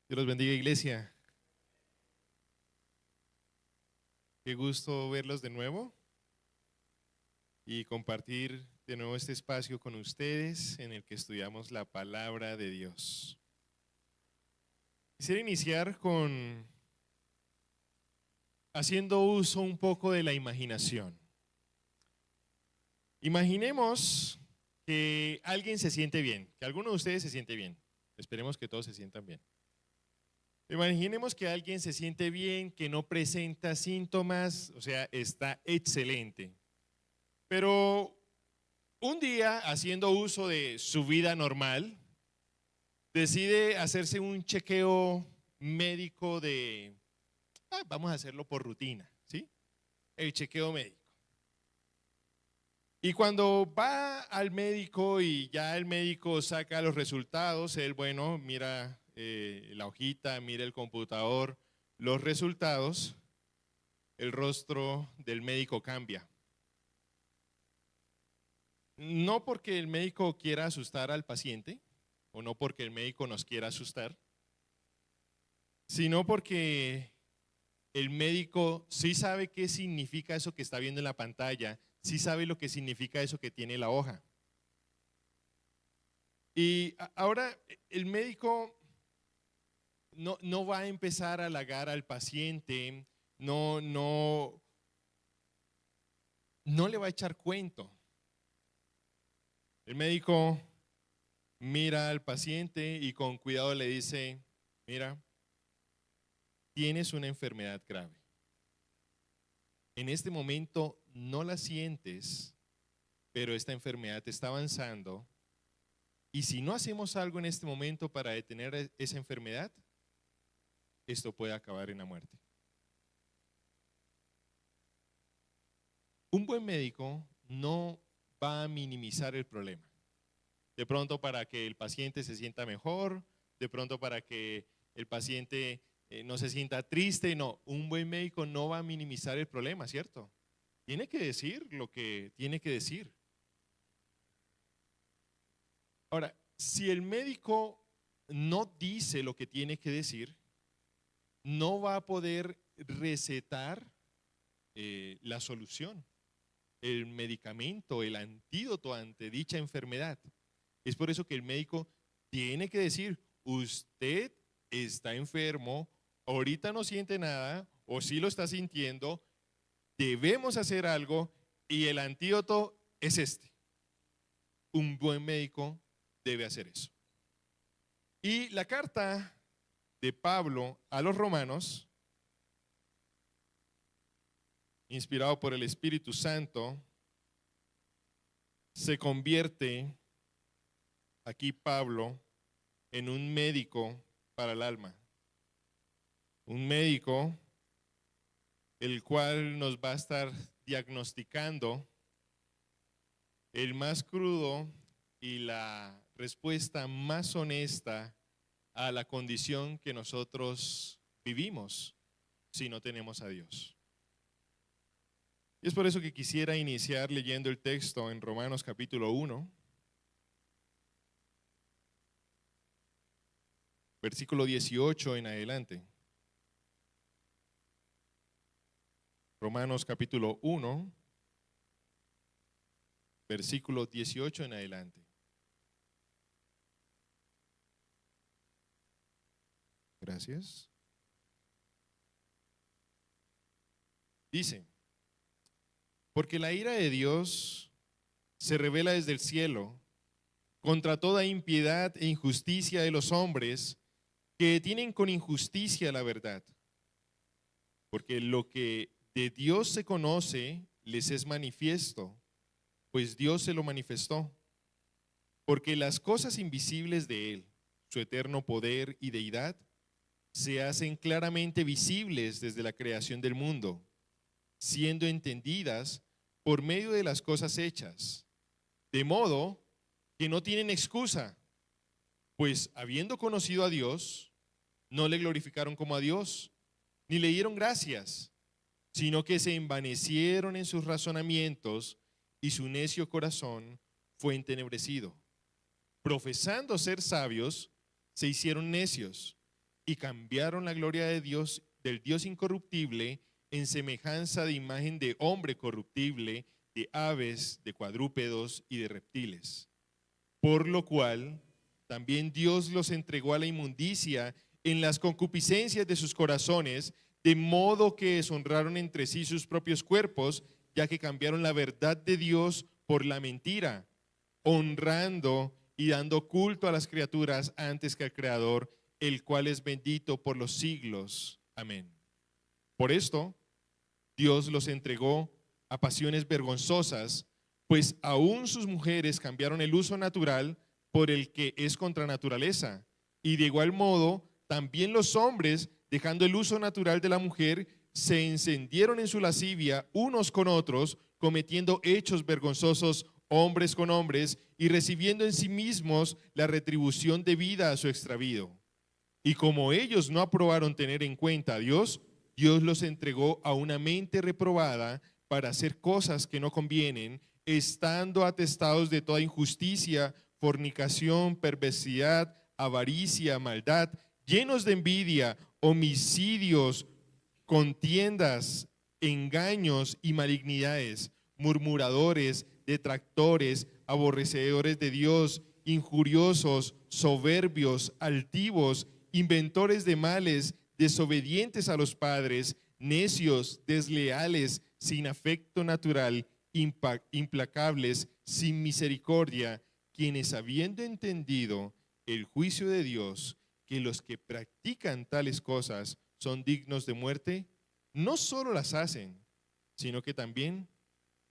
Dios los bendiga, iglesia. Qué gusto verlos de nuevo y compartir de nuevo este espacio con ustedes en el que estudiamos la palabra de Dios. Quisiera iniciar con haciendo uso un poco de la imaginación. Imaginemos que alguien se siente bien, que alguno de ustedes se siente bien. Esperemos que todos se sientan bien. Imaginemos que alguien se siente bien, que no presenta síntomas, o sea, está excelente. Pero un día, haciendo uso de su vida normal, decide hacerse un chequeo médico vamos a hacerlo por rutina, ¿sí? El chequeo médico. Y cuando va al médico y ya el médico saca los resultados, él, bueno, mira la hojita, mira el computador, los resultados, el rostro del médico cambia. No porque el médico quiera asustar al paciente, o no porque el médico nos quiera asustar, sino porque el médico sí sabe qué significa eso que está viendo en la pantalla, sí sabe lo que significa eso que tiene la hoja. Y ahora el médico no va a empezar a halagar al paciente, no le va a echar cuento. El médico mira al paciente y con cuidado le dice, mira, tienes una enfermedad grave. En este momento no la sientes, pero esta enfermedad está avanzando y si no hacemos algo en este momento para detener esa enfermedad, esto puede acabar en la muerte. Un buen médico no va a minimizar el problema. De pronto para que el paciente se sienta mejor, de pronto para que el paciente no se sienta triste, no, un buen médico no va a minimizar el problema, ¿cierto? Tiene que decir lo que tiene que decir. Ahora, si el médico no dice lo que tiene que decir, no va a poder recetar la solución, el medicamento, el antídoto ante dicha enfermedad. Es por eso que el médico tiene que decir, usted está enfermo, ahorita no siente nada, o sí lo está sintiendo, debemos hacer algo y el antídoto es este. Un buen médico debe hacer eso. Y la carta de Pablo a los romanos, inspirado por el Espíritu Santo, se convierte aquí Pablo en un médico para el alma. Un médico el cual nos va a estar diagnosticando el más crudo y la respuesta más honesta a la condición que nosotros vivimos si no tenemos a Dios. Y es por eso que quisiera iniciar leyendo el texto en Romanos capítulo 1, versículo 18 en adelante. Romanos capítulo 1, versículo 18 en adelante. Gracias. Dice, porque la ira de Dios se revela desde el cielo contra toda impiedad e injusticia de los hombres que detienen con injusticia la verdad. Porque lo que de Dios se conoce les es manifiesto, pues Dios se lo manifestó. Porque las cosas invisibles de Él, su eterno poder y deidad, se hacen claramente visibles desde la creación del mundo, siendo entendidas por medio de las cosas hechas, de modo que no tienen excusa, pues habiendo conocido a Dios, no le glorificaron como a Dios, ni le dieron gracias, sino que se envanecieron en sus razonamientos y su necio corazón fue entenebrecido. Profesando ser sabios, se hicieron necios y cambiaron la gloria de Dios, del Dios incorruptible, en semejanza de imagen de hombre corruptible, de aves, de cuadrúpedos y de reptiles. Por lo cual también Dios los entregó a la inmundicia en las concupiscencias de sus corazones, de modo que deshonraron entre sí sus propios cuerpos, ya que cambiaron la verdad de Dios por la mentira, honrando y dando culto a las criaturas antes que al Creador, el cual es bendito por los siglos. Amén. Por esto, Dios los entregó a pasiones vergonzosas, pues aún sus mujeres cambiaron el uso natural por el que es contra naturaleza. Y de igual modo, también los hombres, dejando el uso natural de la mujer, se encendieron en su lascivia unos con otros, cometiendo hechos vergonzosos hombres con hombres y recibiendo en sí mismos la retribución debida a su extravío. Y como ellos no aprobaron tener en cuenta a Dios, Dios los entregó a una mente reprobada para hacer cosas que no convienen, estando atestados de toda injusticia, fornicación, perversidad, avaricia, maldad, llenos de envidia, homicidios, contiendas, engaños y malignidades, murmuradores, detractores, aborrecedores de Dios, injuriosos, soberbios, altivos, inventores de males, desobedientes a los padres, necios, desleales, sin afecto natural, implacables, sin misericordia, quienes habiendo entendido el juicio de Dios, que los que practican tales cosas son dignos de muerte, no solo las hacen, sino que también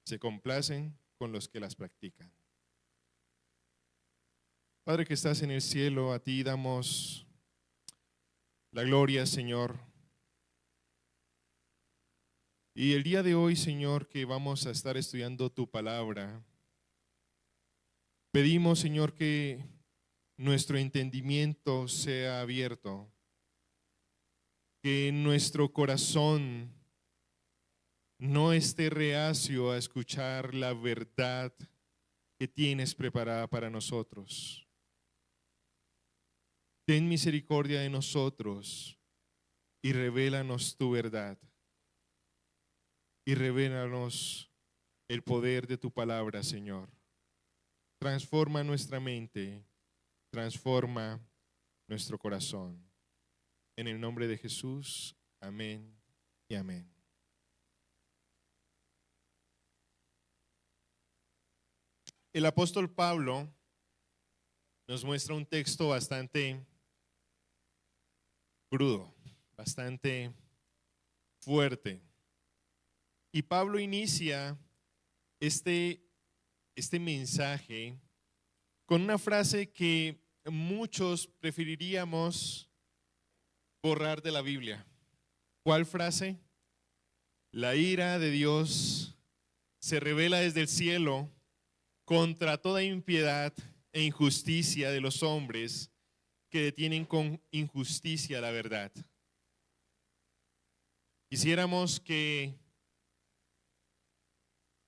se complacen con los que las practican. Padre que estás en el cielo, a ti damos la gloria, Señor. Y el día de hoy, Señor, que vamos a estar estudiando tu palabra, pedimos, Señor, que nuestro entendimiento sea abierto, que nuestro corazón no esté reacio a escuchar la verdad que tienes preparada para nosotros. Ten misericordia de nosotros y revélanos tu verdad. Y revélanos el poder de tu palabra, Señor. Transforma nuestra mente, transforma nuestro corazón. En el nombre de Jesús, amén y amén. El apóstol Pablo nos muestra un texto bastante crudo, bastante fuerte. Y Pablo inicia este mensaje con una frase que muchos preferiríamos borrar de la Biblia. ¿Cuál frase? La ira de Dios se revela desde el cielo contra toda impiedad e injusticia de los hombres que detienen con injusticia la verdad. Quisiéramos que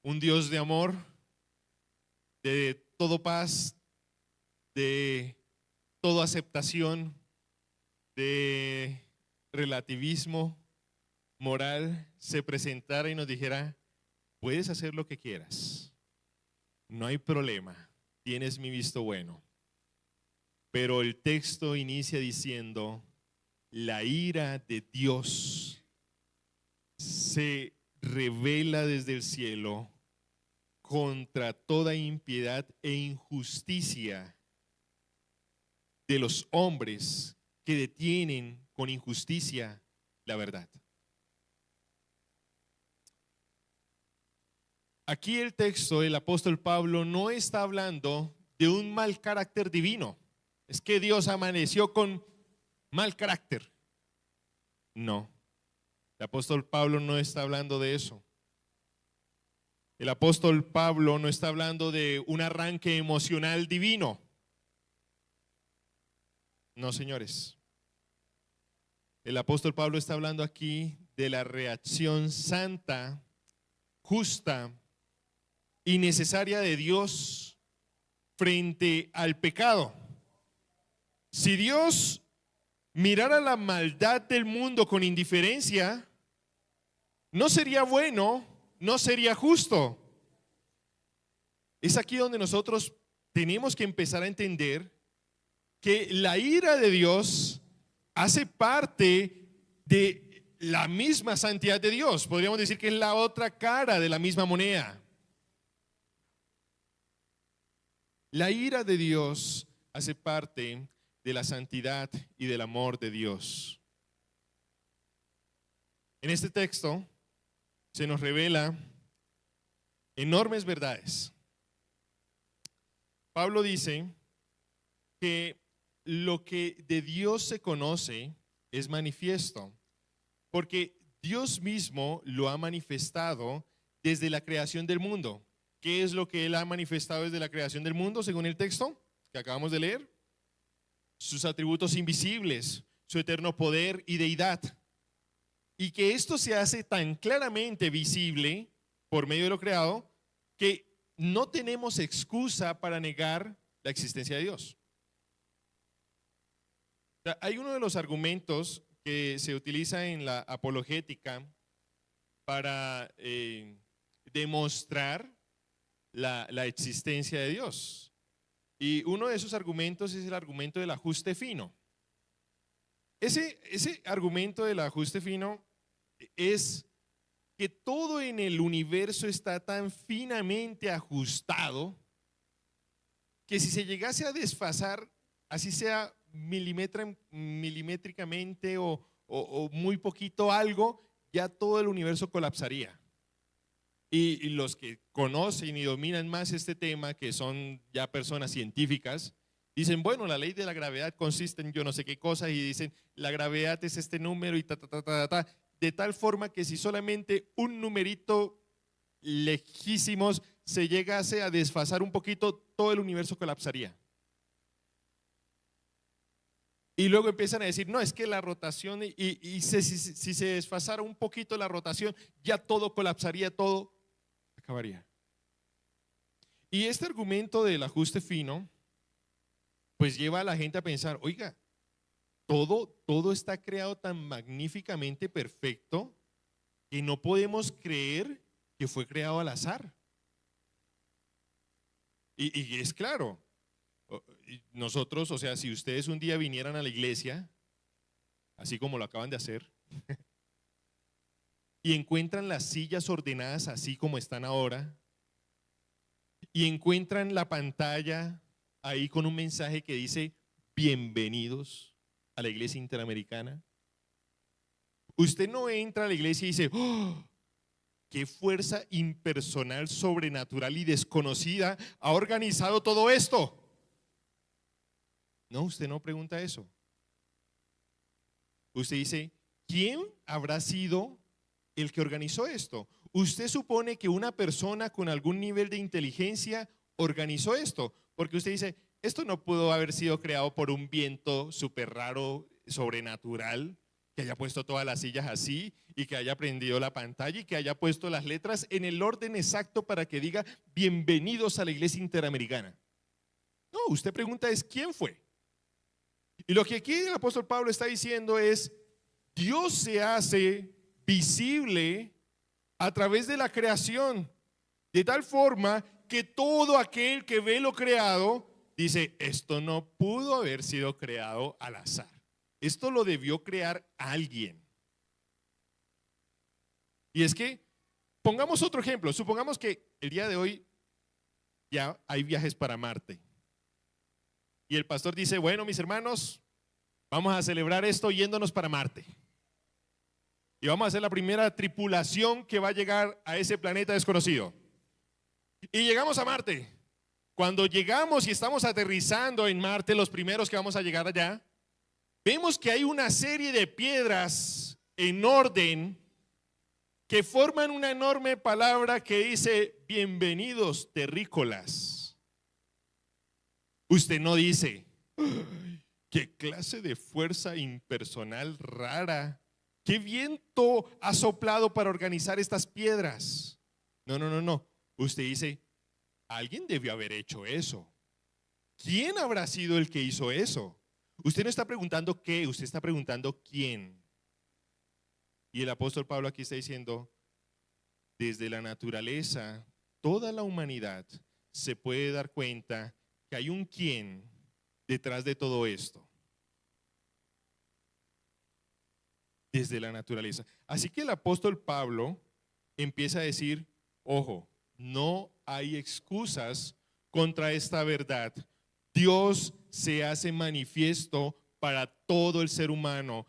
un Dios de amor, de todo paz, de toda aceptación, de relativismo moral, se presentara y nos dijera: puedes hacer lo que quieras, no hay problema, tienes mi visto bueno. Pero el texto inicia diciendo: la ira de Dios se revela desde el cielo contra toda impiedad e injusticia de los hombres que detienen con injusticia la verdad. Aquí el texto del apóstol Pablo no está hablando de un mal carácter divino. Es que Dios amaneció con mal carácter. No, el apóstol Pablo no está hablando de eso. El apóstol Pablo no está hablando de un arranque emocional divino. No, señores. El apóstol Pablo está hablando aquí de la reacción santa, justa y necesaria de Dios frente al pecado. Si Dios mirar a la maldad del mundo con indiferencia no sería bueno, no sería justo. Es aquí donde nosotros tenemos que empezar a entender que la ira de Dios hace parte de la misma santidad de Dios. Podríamos decir que es la otra cara de la misma moneda. La ira de Dios hace parte de la santidad y del amor de Dios. En este texto se nos revela enormes verdades. Pablo dice que lo que de Dios se conoce es manifiesto, porque Dios mismo lo ha manifestado desde la creación del mundo. ¿Qué es lo que Él ha manifestado desde la creación del mundo, según el texto que acabamos de leer? Sus atributos invisibles, su eterno poder y deidad. Y que esto se hace tan claramente visible por medio de lo creado que no tenemos excusa para negar la existencia de Dios. O sea, hay uno de los argumentos que se utiliza en la apologética para demostrar la existencia de Dios. Y uno de esos argumentos es el argumento del ajuste fino. Ese argumento del ajuste fino es que todo en el universo está tan finamente ajustado que si se llegase a desfasar, así sea milimétricamente o muy poquito algo, ya todo el universo colapsaría. Y los que conocen y dominan más este tema, que son ya personas científicas, dicen, bueno, la ley de la gravedad consiste en yo no sé qué cosa, y dicen, la gravedad es este número y de tal forma que si solamente un numerito lejísimos se llegase a desfasar un poquito, todo el universo colapsaría. Y luego empiezan a decir, no, es que la rotación, si se desfasara un poquito la rotación, ya todo colapsaría, todo acabaría. Y este argumento del ajuste fino, pues lleva a la gente a pensar, oiga, todo está creado tan magníficamente perfecto que no podemos creer que fue creado al azar. Y es claro, nosotros, o sea, si ustedes un día vinieran a la iglesia, así como lo acaban de hacer, y encuentran las sillas ordenadas así como están ahora, y encuentran la pantalla ahí con un mensaje que dice, bienvenidos a la iglesia interamericana. Usted no entra a la iglesia y dice, ¡oh! ¿Qué fuerza impersonal, sobrenatural y desconocida ha organizado todo esto? No, usted no pregunta eso. Usted dice, ¿quién habrá sido el que organizó esto? Usted supone que una persona con algún nivel de inteligencia organizó esto, porque usted dice, esto no pudo haber sido creado por un viento súper raro, sobrenatural, que haya puesto todas las sillas así y que haya prendido la pantalla y que haya puesto las letras en el orden exacto para que diga bienvenidos a la iglesia interamericana. No, usted pregunta es ¿quién fue? Y lo que aquí el apóstol Pablo está diciendo es, Dios se hace visible a través de la creación, de tal forma que todo aquel que ve lo creado dice, esto no pudo haber sido creado al azar. Esto lo debió crear alguien. Y es que, pongamos otro ejemplo, supongamos que el día de hoy ya hay viajes para Marte. Y el pastor dice, bueno, mis hermanos, vamos a celebrar esto yéndonos para Marte. Y vamos a hacer la primera tripulación que va a llegar a ese planeta desconocido. Y llegamos a Marte. Cuando llegamos y estamos aterrizando en Marte, los primeros que vamos a llegar allá, vemos que hay una serie de piedras en orden que forman una enorme palabra que dice, bienvenidos terrícolas. Usted no dice, ¿qué clase de fuerza impersonal rara? ¿Qué viento ha soplado para organizar estas piedras? No. Usted dice, alguien debió haber hecho eso. ¿Quién habrá sido el que hizo eso? Usted no está preguntando qué, usted está preguntando quién. Y el apóstol Pablo aquí está diciendo, desde la naturaleza, toda la humanidad se puede dar cuenta que hay un quién detrás de todo esto. Desde la naturaleza. Así que el apóstol Pablo empieza a decir, ojo, no hay excusas contra esta verdad. Dios se hace manifiesto para todo el ser humano.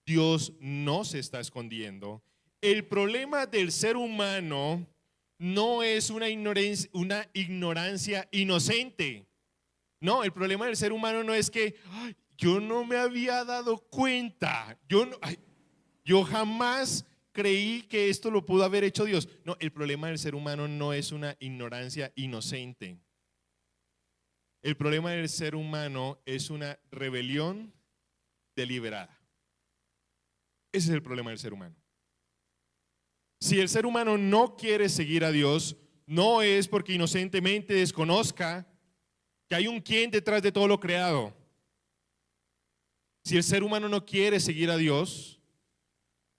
Dios no se está escondiendo. El problema del ser humano no es una ignorancia inocente. No, el problema del ser humano no es que "Ay, yo no me había dado cuenta, yo jamás creí que esto lo pudo haber hecho Dios". No, el problema del ser humano no es una ignorancia inocente. El problema del ser humano es una rebelión deliberada. Ese es el problema del ser humano. Si el ser humano no quiere seguir a Dios, no es porque inocentemente desconozca que hay un quién detrás de todo lo creado. Si el ser humano no quiere seguir a Dios,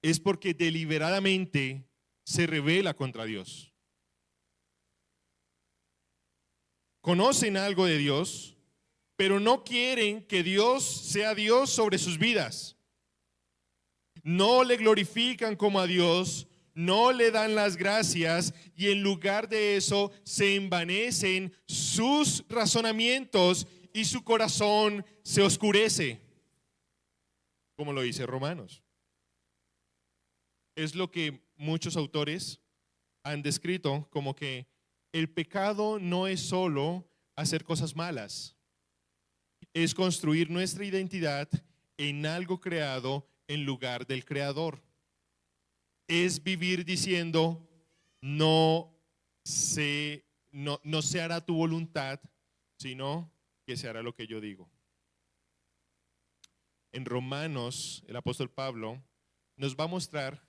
es porque deliberadamente se rebela contra Dios. Conocen algo de Dios, pero no quieren que Dios sea Dios sobre sus vidas. No le glorifican como a Dios, no le dan las gracias y en lugar de eso se envanecen sus razonamientos y su corazón se oscurece, como lo dice Romanos. Es lo que muchos autores han descrito como que el pecado no es solo hacer cosas malas, es construir nuestra identidad en algo creado en lugar del creador. Es vivir diciendo, no se hará tu voluntad, sino que se hará lo que yo digo. En Romanos, el apóstol Pablo nos va a mostrar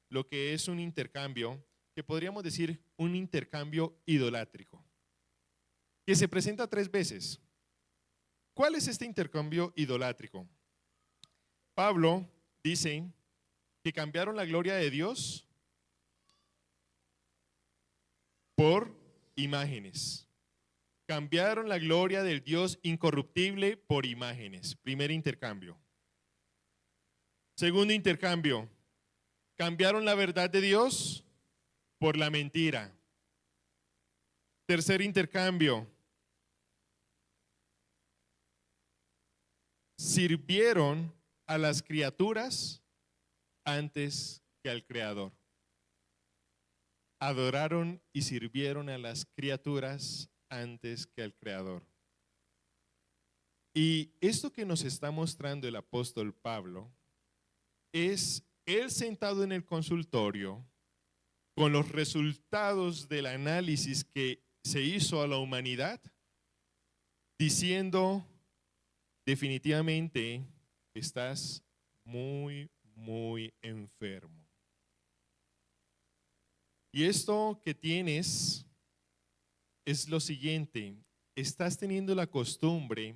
lo que es un intercambio, que podríamos decir un intercambio idolátrico, que se presenta 3 veces. ¿Cuál es este intercambio idolátrico? Pablo dice que cambiaron la gloria de Dios por imágenes. Cambiaron la gloria del Dios incorruptible por imágenes. Primer intercambio. Segundo intercambio. Cambiaron la verdad de Dios por la mentira. Tercer intercambio. Sirvieron a las criaturas antes que al Creador. Adoraron y sirvieron a las criaturas antes que al Creador. Y esto que nos está mostrando el apóstol Pablo es él sentado en el consultorio con los resultados del análisis que se hizo a la humanidad, diciendo, definitivamente estás muy, muy enfermo. Y esto que tienes es lo siguiente: estás teniendo la costumbre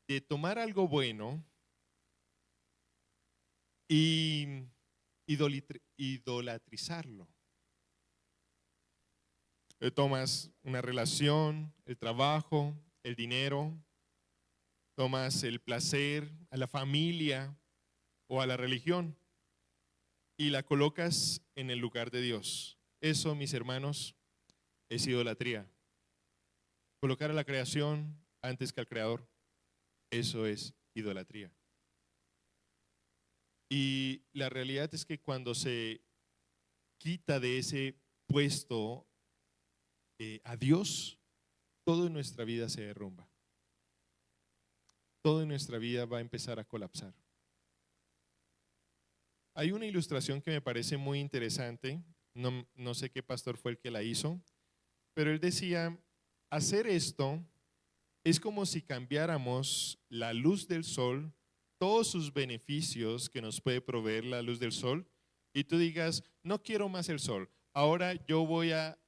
de tomar algo bueno y idolatrizarlo. Tomas una relación, el trabajo, el dinero, tomas el placer, a la familia o a la religión y la colocas en el lugar de Dios. Eso, mis hermanos, es idolatría. Colocar a la creación antes que al creador, eso es idolatría. Y la realidad es que cuando se quita de ese puesto a Dios, todo en nuestra vida se derrumba. Todo en nuestra vida va a empezar a colapsar. Hay una ilustración que me parece muy interesante, no sé qué pastor fue el que la hizo, pero él decía, hacer esto es como si cambiáramos la luz del sol, todos sus beneficios que nos puede proveer la luz del sol, y tú digas, no quiero más el sol, ahora yo voy a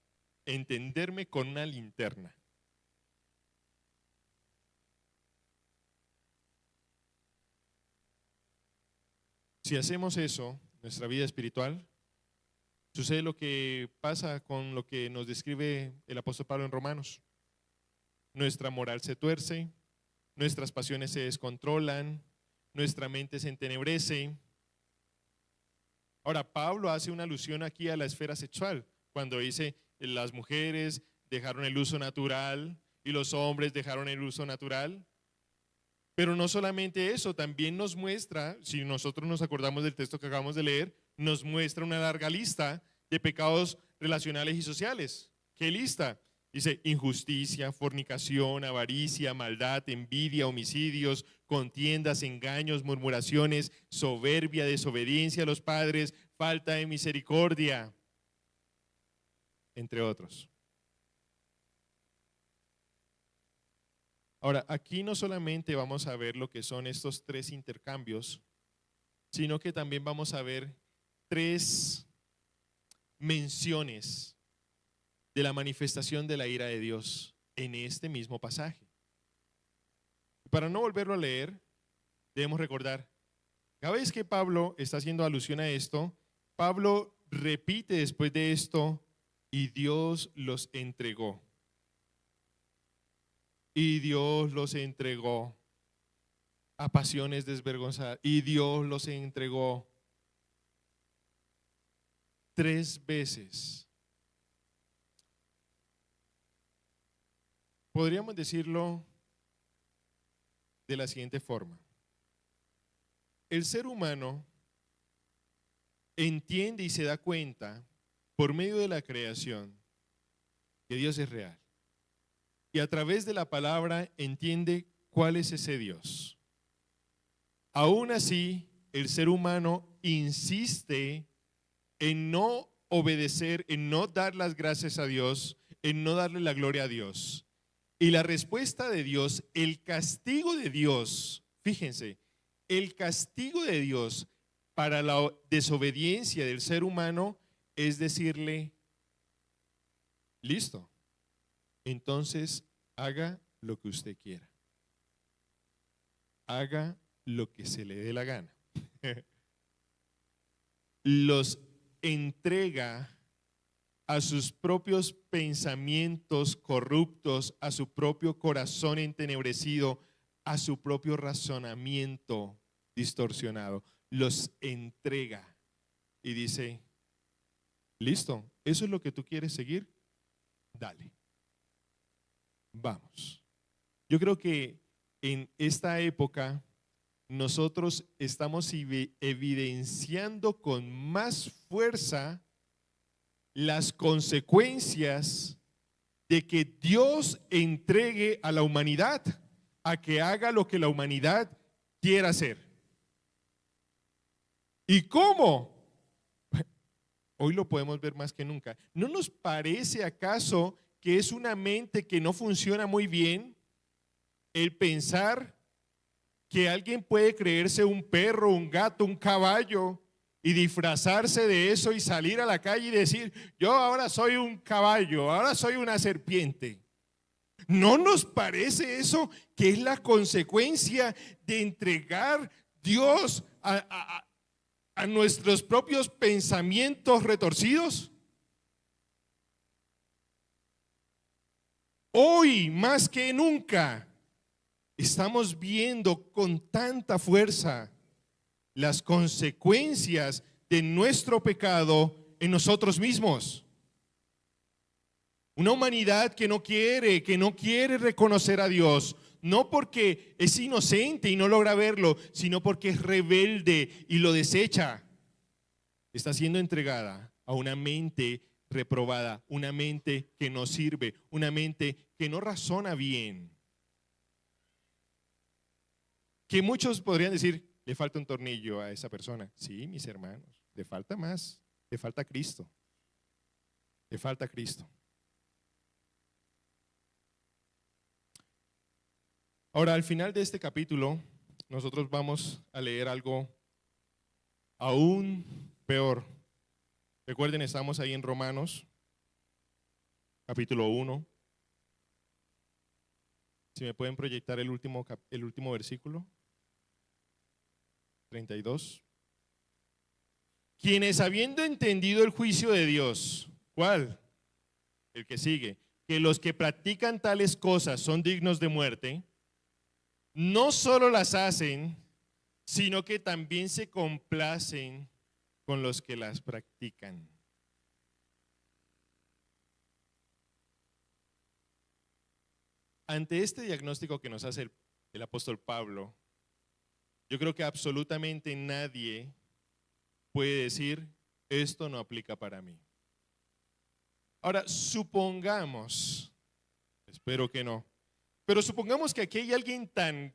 entenderme con una linterna. Si hacemos eso, nuestra vida espiritual, sucede lo que pasa con lo que nos describe el apóstol Pablo en Romanos. Nuestra moral se tuerce, nuestras pasiones se descontrolan, nuestra mente se entenebrece. Ahora, Pablo hace una alusión aquí a la esfera sexual, cuando dice las mujeres dejaron el uso natural y los hombres dejaron el uso natural. Pero no solamente eso, también nos muestra, si nosotros nos acordamos del texto que acabamos de leer, nos muestra una larga lista de pecados relacionales y sociales. ¿Qué lista? Dice injusticia, fornicación, avaricia, maldad, envidia, homicidios, contiendas, engaños, murmuraciones, soberbia, desobediencia a los padres, falta de misericordia, entre otros. Ahora, aquí no solamente vamos a ver lo que son estos tres intercambios, sino que también vamos a ver tres menciones de la manifestación de la ira de Dios en este mismo pasaje. Para no volverlo a leer, debemos recordar, cada vez que Pablo está haciendo alusión a esto, Pablo repite después de esto, y Dios los entregó. Y Dios los entregó a pasiones desvergonzadas. Y Dios los entregó 3 veces. Podríamos decirlo de la siguiente forma. El ser humano entiende y se da cuenta por medio de la creación que Dios es real. Y a través de la palabra entiende cuál es ese Dios. Aún así, el ser humano insiste en no obedecer, en no dar las gracias a Dios, en no darle la gloria a Dios. Y la respuesta de Dios, el castigo de Dios, fíjense, el castigo de Dios para la desobediencia del ser humano es decirle, listo, entonces haga lo que usted quiera. Haga lo que se le dé la gana. Los entrega a sus propios pensamientos corruptos, a su propio corazón entenebrecido, a su propio razonamiento distorsionado. Los entrega y dice, listo, ¿eso es lo que tú quieres seguir? Dale. Vamos. Yo creo que en esta época nosotros estamos evidenciando con más fuerza las consecuencias de que Dios entregue a la humanidad a que haga lo que la humanidad quiera hacer. ¿Y cómo? Hoy lo podemos ver más que nunca. ¿No nos parece acaso que es una mente que no funciona muy bien el pensar que alguien puede creerse un perro, un gato, un caballo y disfrazarse de eso y salir a la calle y decir, yo ahora soy un caballo, ahora soy una serpiente? ¿No nos parece eso que es la consecuencia de entregar Dios a nuestros propios pensamientos retorcidos? Hoy más que nunca estamos viendo con tanta fuerza las consecuencias de nuestro pecado en nosotros mismos. Una humanidad que no quiere reconocer a Dios, no porque es inocente y no logra verlo, sino porque es rebelde y lo desecha. Está siendo entregada a una mente reprobada, una mente que no sirve, una mente que no razona bien. Que muchos podrían decir, le falta un tornillo a esa persona. Sí, mis hermanos, le falta más, le falta Cristo. Le falta Cristo. Ahora, al final de este capítulo, nosotros vamos a leer algo aún peor. Recuerden, estamos ahí en Romanos, capítulo 1. Si me pueden proyectar el último versículo, 32. quienes habiendo entendido el juicio de Dios, ¿cuál? El que sigue, que los que practican tales cosas son dignos de muerte, no solo las hacen, sino que también se complacen con los que las practican. Ante este diagnóstico que nos hace el apóstol Pablo, yo creo que absolutamente nadie puede decir, esto no aplica para mí. Ahora, supongamos, espero que no, pero supongamos que aquí hay alguien tan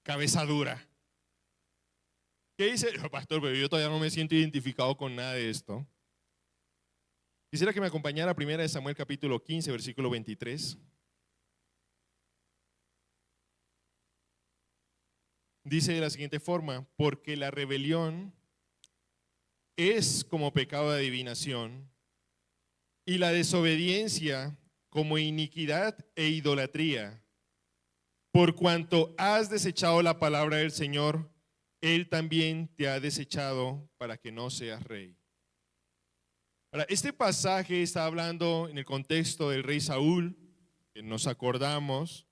cabeza dura que dice, pastor, pero yo todavía no me siento identificado con nada de esto. Quisiera que me acompañara a 1 Samuel capítulo 15, versículo 23. Dice de la siguiente forma, porque la rebelión es como pecado de adivinación y la desobediencia como iniquidad e idolatría. Por cuanto has desechado la palabra del Señor, Él también te ha desechado para que no seas rey. Ahora, este pasaje está hablando en el contexto del rey Saúl, que nos acordamos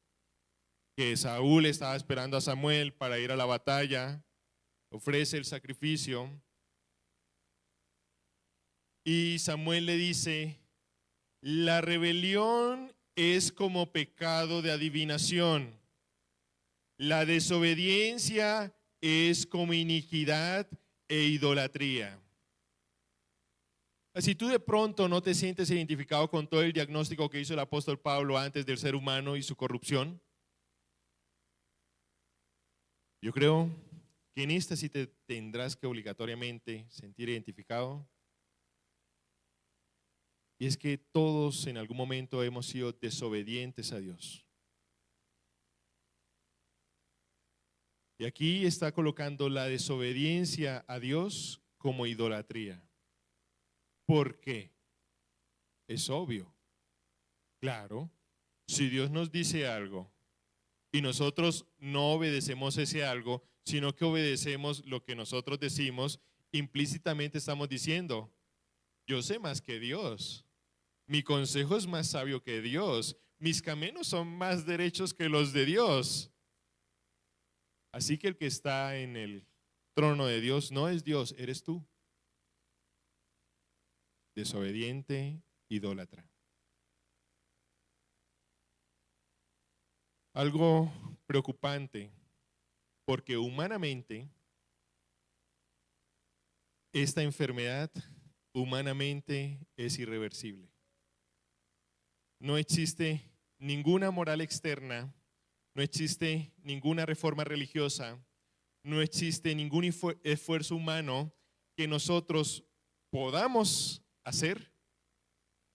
que Saúl estaba esperando a Samuel para ir a la batalla, ofrece el sacrificio, y Samuel le dice, la rebelión es como pecado de adivinación, la desobediencia es como iniquidad e idolatría. Si tú de pronto no te sientes identificado con todo el diagnóstico que hizo el apóstol Pablo antes del ser humano y su corrupción, yo creo que en esta sí te tendrás que obligatoriamente sentir identificado. Y es que todos en algún momento hemos sido desobedientes a Dios. Y aquí está colocando la desobediencia a Dios como idolatría. ¿Por qué? Es obvio. Claro, si Dios nos dice algo y nosotros no obedecemos ese algo, sino que obedecemos lo que nosotros decimos, implícitamente estamos diciendo, yo sé más que Dios, mi consejo es más sabio que Dios, mis caminos son más derechos que los de Dios. Así que el que está en el trono de Dios no es Dios, eres tú. Desobediente, idólatra. Algo preocupante, porque humanamente esta enfermedad humanamente es irreversible. No existe ninguna moral externa, no existe ninguna reforma religiosa, no existe ningún esfuerzo humano que nosotros podamos hacer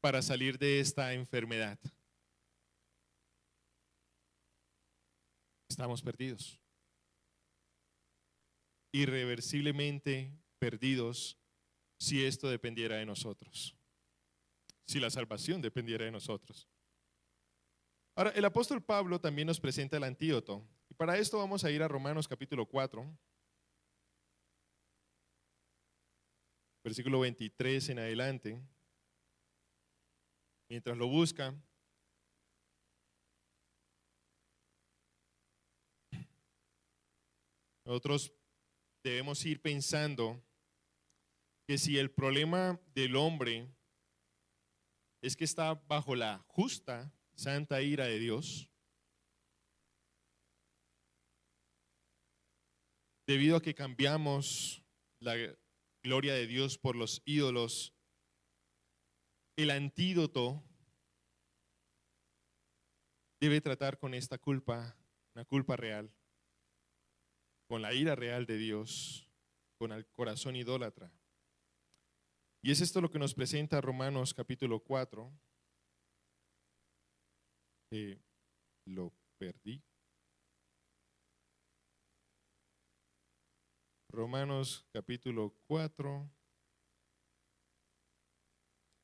para salir de esta enfermedad. Estamos perdidos, irreversiblemente perdidos si esto dependiera de nosotros, si la salvación dependiera de nosotros. Ahora, el apóstol Pablo también nos presenta el antídoto, y para esto vamos a ir a Romanos capítulo 4, versículo 23 en adelante. Mientras lo busca, nosotros debemos ir pensando que si el problema del hombre es que está bajo la justa, santa ira de Dios, debido a que cambiamos la gloria de Dios por los ídolos, el antídoto debe tratar con esta culpa, una culpa real, con la ira real de Dios, con el corazón idólatra. Y es esto lo que nos presenta Romanos capítulo 4. Lo perdí. Romanos capítulo 4.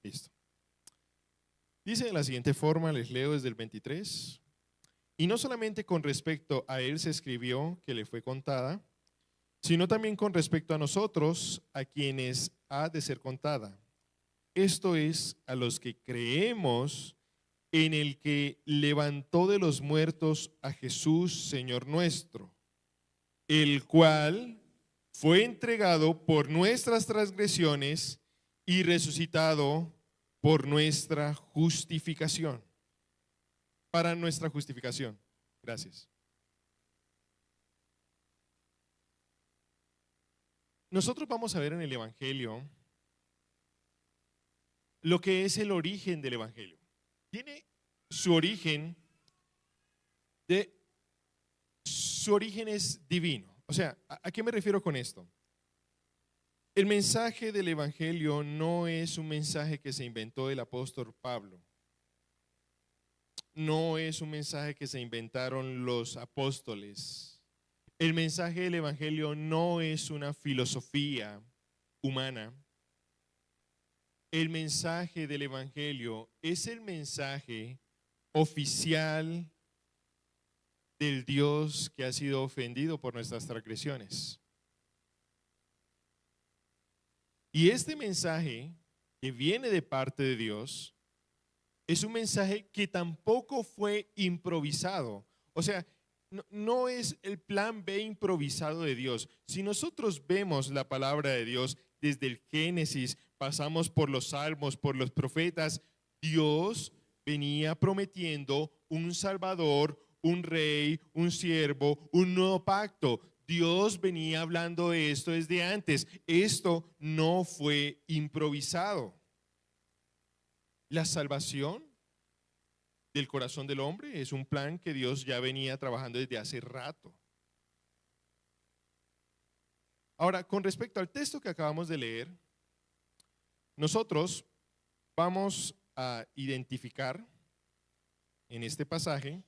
Listo. Dice de la siguiente forma, les leo desde el 23. Y no solamente con respecto a él se escribió que le fue contada, sino también con respecto a nosotros, a quienes ha de ser contada. Esto es, a los que creemos en el que levantó de los muertos a Jesús, Señor nuestro, el cual fue entregado por nuestras transgresiones y resucitado por nuestra justificación. Para nuestra justificación. Gracias. Nosotros vamos a ver en el Evangelio lo que es el origen del Evangelio. Tiene su origen es divino. O sea, ¿a qué me refiero con esto? El mensaje del Evangelio no es un mensaje que se inventó el apóstol Pablo. No es un mensaje que se inventaron los apóstoles. El mensaje del Evangelio no es una filosofía humana. El mensaje del Evangelio es el mensaje oficial del Dios que ha sido ofendido por nuestras transgresiones. Y este mensaje que viene de parte de Dios es un mensaje que tampoco fue improvisado. O sea, no es el plan B improvisado de Dios. Si nosotros vemos la palabra de Dios desde el Génesis, pasamos por los salmos, por los profetas, Dios venía prometiendo un Salvador, un rey, un siervo, un nuevo pacto. Dios venía hablando de esto desde antes. Esto no fue improvisado. La salvación del corazón del hombre es un plan que Dios ya venía trabajando desde hace rato. Ahora, con respecto al texto que acabamos de leer, nosotros vamos a identificar en este pasaje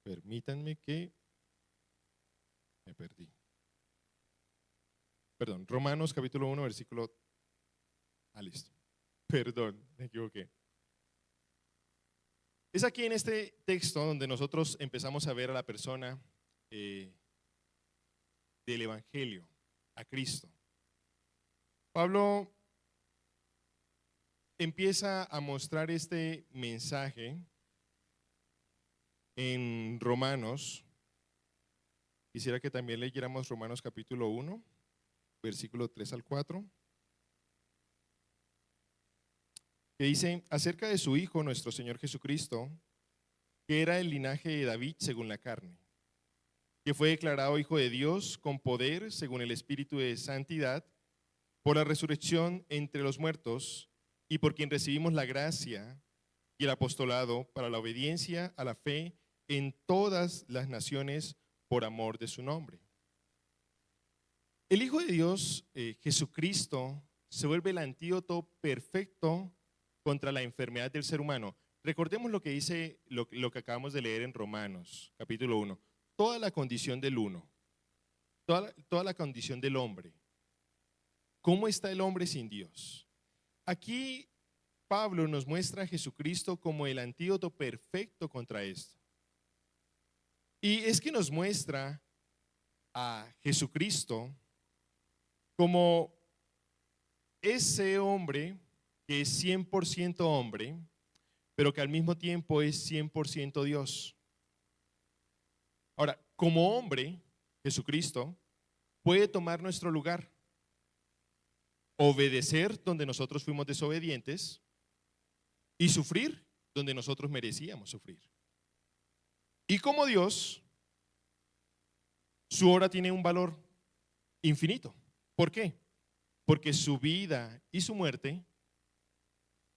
permítanme que me perdí. Perdón, Romanos capítulo 1, versículo... listo. Perdón, me equivoqué. Es aquí en este texto donde nosotros empezamos a ver a la persona del Evangelio, a Cristo. Pablo empieza a mostrar este mensaje en Romanos. Quisiera que también leyéramos Romanos capítulo 1, versículo 3 al 4, que dice acerca de su Hijo, nuestro Señor Jesucristo, que era el linaje de David según la carne, que fue declarado Hijo de Dios con poder según el Espíritu de Santidad, por la resurrección entre los muertos, y por quien recibimos la gracia y el apostolado para la obediencia a la fe en todas las naciones por amor de su nombre. El Hijo de Dios, Jesucristo, se vuelve el antídoto perfecto contra la enfermedad del ser humano. Recordemos lo que dice, lo que acabamos de leer en Romanos, capítulo 1. Toda la condición del uno, toda la condición del hombre. ¿Cómo está el hombre sin Dios? Aquí Pablo nos muestra a Jesucristo como el antídoto perfecto contra esto. Y es que nos muestra a Jesucristo como ese hombre que es 100% hombre, pero que al mismo tiempo es 100% Dios. Ahora, como hombre, Jesucristo puede tomar nuestro lugar, obedecer donde nosotros fuimos desobedientes y sufrir donde nosotros merecíamos sufrir. Y como Dios, su obra tiene un valor infinito. ¿Por qué? Porque su vida y su muerte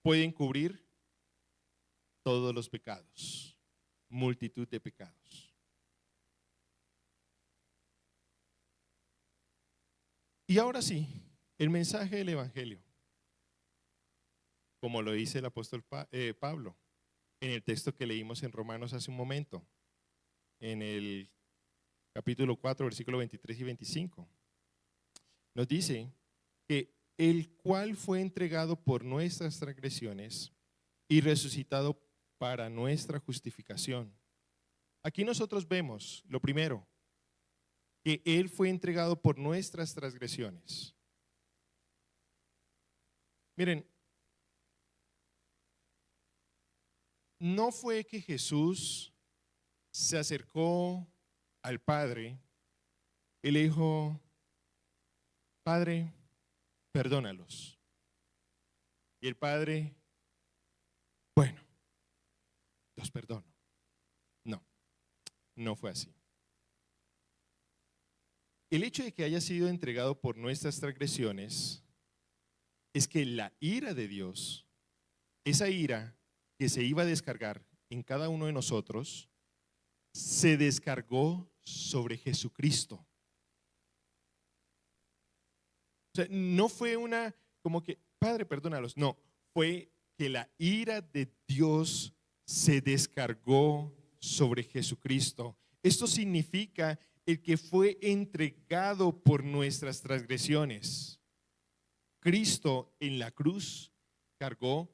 pueden cubrir todos los pecados, multitud de pecados. Y ahora sí, el mensaje del Evangelio, como lo dice el apóstol Pablo en el texto que leímos en Romanos hace un momento, en el capítulo 4, versículos 23 y 25, nos dice que el cual fue entregado por nuestras transgresiones y resucitado para nuestra justificación. Aquí nosotros vemos, lo primero, que Él fue entregado por nuestras transgresiones. Miren, no fue que Jesús se acercó al Padre y le dijo: Padre, perdónalos. Y el Padre: bueno, los perdono. No, no fue así. El hecho de que haya sido entregado por nuestras transgresiones es que la ira de Dios, esa ira que se iba a descargar en cada uno de nosotros, se descargó sobre Jesucristo. O sea, no fue una como que, Padre, perdónalos. No, fue que la ira de Dios se descargó sobre Jesucristo. Esto significa el que fue entregado por nuestras transgresiones. Cristo en la cruz cargó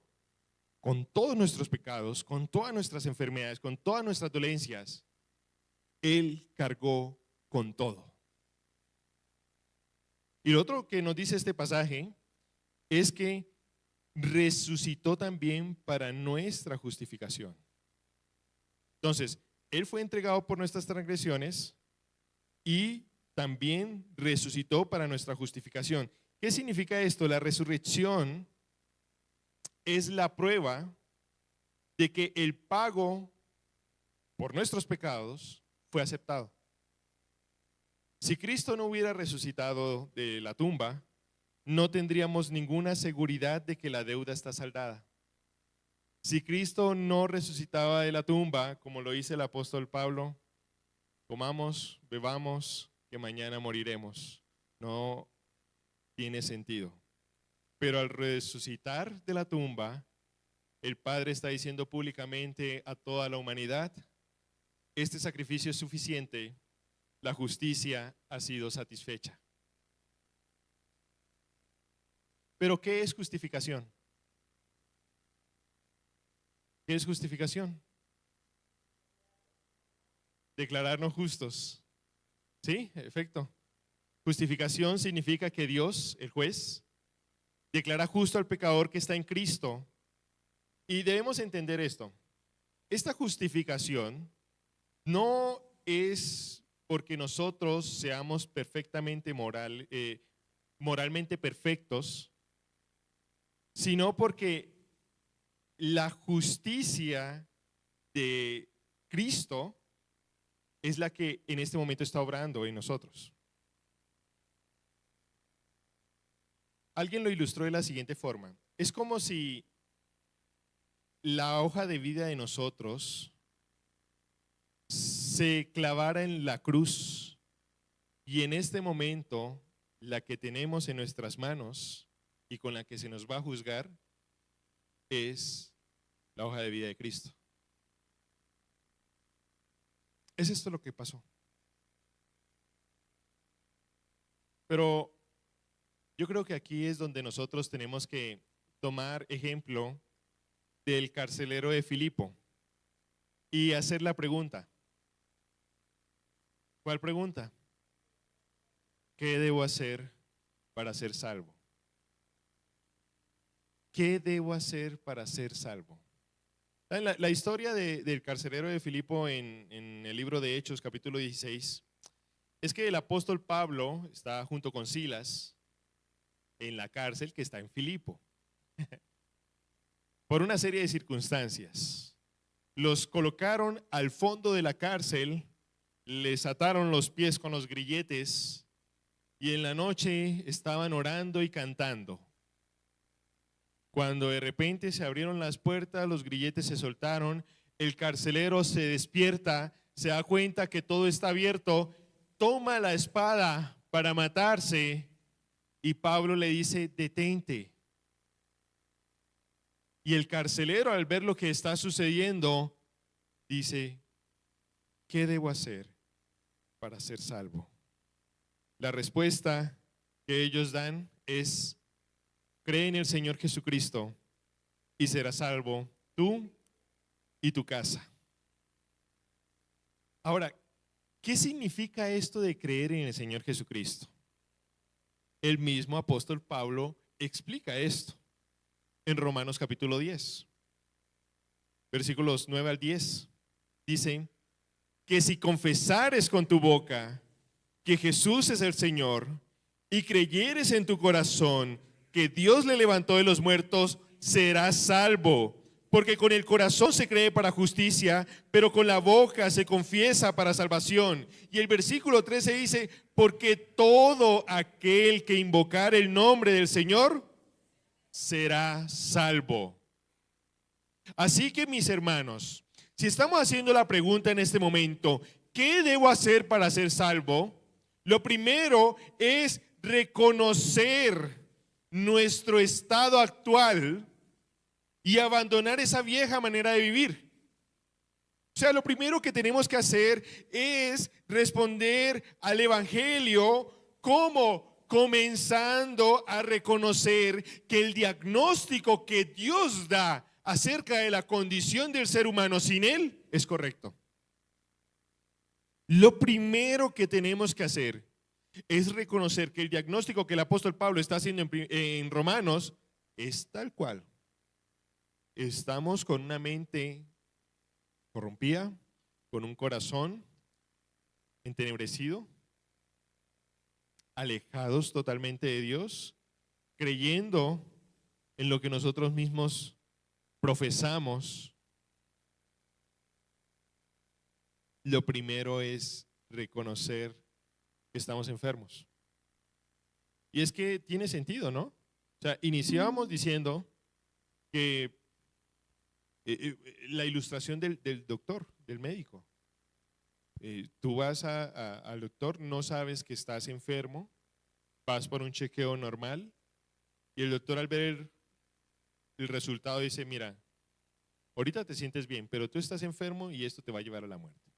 con todos nuestros pecados, con todas nuestras enfermedades, con todas nuestras dolencias. Él cargó con todo. Y lo otro que nos dice este pasaje es que resucitó también para nuestra justificación. Entonces, Él fue entregado por nuestras transgresiones y también resucitó para nuestra justificación. ¿Qué significa esto? La resurrección es la prueba de que el pago por nuestros pecados fue aceptado. Si Cristo no hubiera resucitado de la tumba, no tendríamos ninguna seguridad de que la deuda está saldada. Si Cristo no resucitaba de la tumba, como lo dice el apóstol Pablo, comamos, bebamos, que mañana moriremos. No tiene sentido. Pero al resucitar de la tumba, el Padre está diciendo públicamente a toda la humanidad: este sacrificio es suficiente, la justicia ha sido satisfecha. Pero ¿qué es justificación? ¿Qué es justificación? Declararnos justos. ¿Sí? Efecto. Justificación significa que Dios, el juez, declara justo al pecador que está en Cristo. Y debemos entender esto. Esta justificación no es porque nosotros seamos perfectamente moralmente perfectos, sino porque la justicia de Cristo es la que en este momento está obrando en nosotros. Alguien lo ilustró de la siguiente forma. Es como si la hoja de vida de nosotros se clavara en la cruz y en este momento la que tenemos en nuestras manos y con la que se nos va a juzgar es la hoja de vida de Cristo. Es esto lo que pasó. Pero yo creo que aquí es donde nosotros tenemos que tomar ejemplo del carcelero de Filipo y hacer la pregunta. ¿Cuál pregunta? ¿Qué debo hacer para ser salvo? ¿Qué debo hacer para ser salvo? La historia del carcelero de Filipo en el libro de Hechos, capítulo 16, es que el apóstol Pablo está junto con Silas en la cárcel que está en Filipo. Por una serie de circunstancias. Los colocaron al fondo de la cárcel, les ataron los pies con los grilletes y en la noche estaban orando y cantando. Cuando de repente se abrieron las puertas, los grilletes se soltaron, el carcelero se despierta, se da cuenta que todo está abierto, toma la espada para matarse y Pablo le dice: detente. Y el carcelero, al ver lo que está sucediendo, dice: ¿qué debo hacer para ser salvo? La respuesta que ellos dan es: cree en el Señor Jesucristo y serás salvo tú y tu casa. Ahora, ¿qué significa esto de creer en el Señor Jesucristo? El mismo apóstol Pablo explica esto en Romanos capítulo 10, versículos 9 al 10. Dice que si confesares con tu boca que Jesús es el Señor y creyeres en tu corazón que Dios le levantó de los muertos, serás salvo. Porque con el corazón se cree para justicia, pero con la boca se confiesa para salvación. Y el versículo 13 dice, porque todo aquel que invocar el nombre del Señor será salvo. Así que mis hermanos, si estamos haciendo la pregunta en este momento, ¿qué debo hacer para ser salvo? Lo primero es reconocer nuestro estado actual y abandonar esa vieja manera de vivir. O sea, lo primero que tenemos que hacer es responder al Evangelio como comenzando a reconocer que el diagnóstico que Dios da acerca de la condición del ser humano sin Él es correcto. Lo primero que tenemos que hacer es reconocer que el diagnóstico que el apóstol Pablo está haciendo en Romanos es tal cual. Estamos con una mente corrompida, con un corazón entenebrecido, alejados totalmente de Dios, creyendo en lo que nosotros mismos profesamos. Lo primero es reconocer que estamos enfermos. Y es que tiene sentido, ¿no? O sea, iniciábamos diciendo que la ilustración del doctor, del médico. Tú vas al doctor, no sabes que estás enfermo, vas por un chequeo normal y el doctor al ver el resultado dice, mira, ahorita te sientes bien, pero tú estás enfermo y esto te va a llevar a la muerte.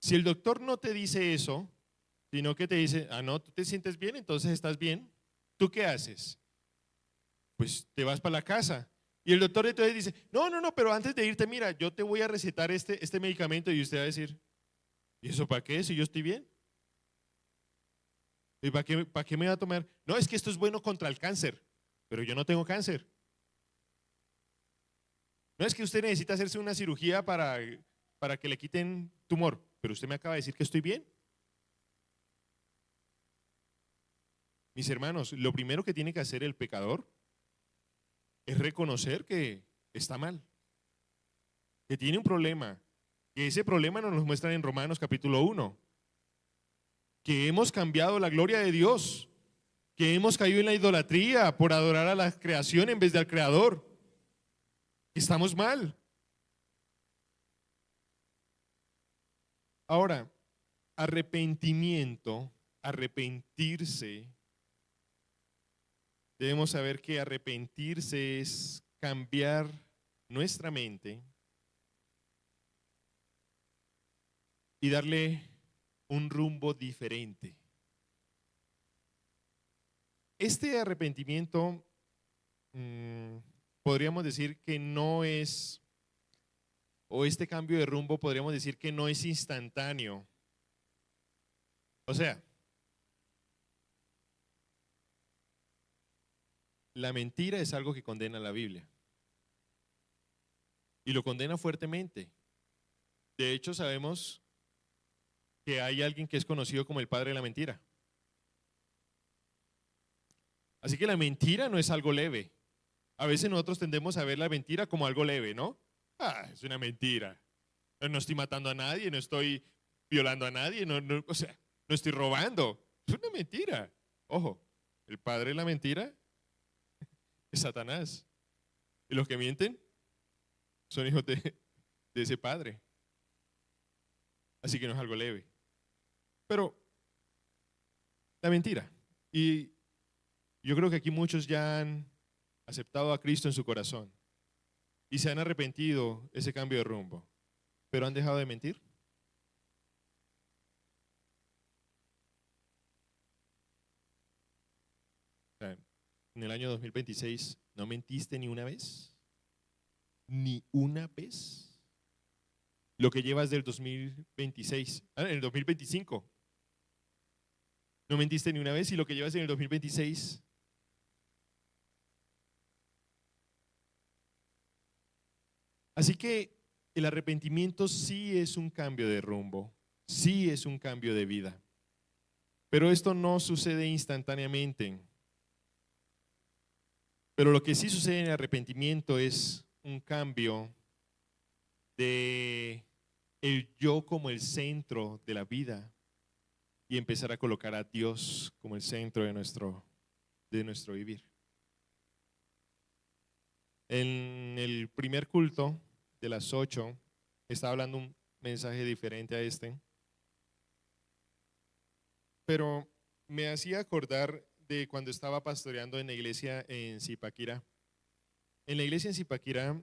Si el doctor no te dice eso, sino que te dice, ah, no, tú te sientes bien, entonces estás bien, ¿tú qué haces? Pues te vas para la casa. Y el doctor entonces dice, no, pero antes de irte, mira, yo te voy a recetar este medicamento y usted va a decir, ¿y eso para qué? Si yo estoy bien. ¿Y para qué me va a tomar? No, es que esto es bueno contra el cáncer, pero yo no tengo cáncer. No es que usted necesita hacerse una cirugía para que le quiten tumor, pero usted me acaba de decir que estoy bien. Mis hermanos, lo primero que tiene que hacer el pecador es reconocer que está mal, que tiene un problema, que ese problema nos lo muestran en Romanos capítulo 1, que hemos cambiado la gloria de Dios, que hemos caído en la idolatría por adorar a la creación en vez de al Creador, que estamos mal. Ahora, arrepentimiento, arrepentirse, debemos saber que arrepentirse es cambiar nuestra mente y darle un rumbo diferente. Este arrepentimiento podríamos decir que no es, o este cambio de rumbo podríamos decir que no es instantáneo. O sea, la mentira es algo que condena la Biblia y lo condena fuertemente. De hecho, sabemos que hay alguien que es conocido como el padre de la mentira. Así que la mentira no es algo leve. A veces nosotros tendemos a ver la mentira como algo leve, ¿no? Ah, es una mentira. No estoy matando a nadie, no estoy violando a nadie, o sea, no estoy robando. Es una mentira. Ojo, el padre de la mentira es Satanás. Y los que mienten son hijos de ese padre. Así que no es algo leve. Pero la mentira. Y yo creo que aquí muchos ya han aceptado a Cristo en su corazón y se han arrepentido ese cambio de rumbo, pero han dejado de mentir. O sea, en el año 2026, ¿no mentiste ni una vez? ¿Ni una vez? lo que llevas del 2026, en el 2025. No mentiste ni una vez y lo que llevas en el 2026. Así que el arrepentimiento sí es un cambio de rumbo, sí es un cambio de vida. Pero esto no sucede instantáneamente. Pero lo que sí sucede en el arrepentimiento es un cambio de el yo como el centro de la vida y empezar a colocar a Dios como el centro de nuestro vivir. En el primer culto de las 8 estaba hablando un mensaje diferente a este, pero me hacía acordar de cuando estaba pastoreando en la iglesia en Zipaquirá. En la iglesia en Zipaquirá,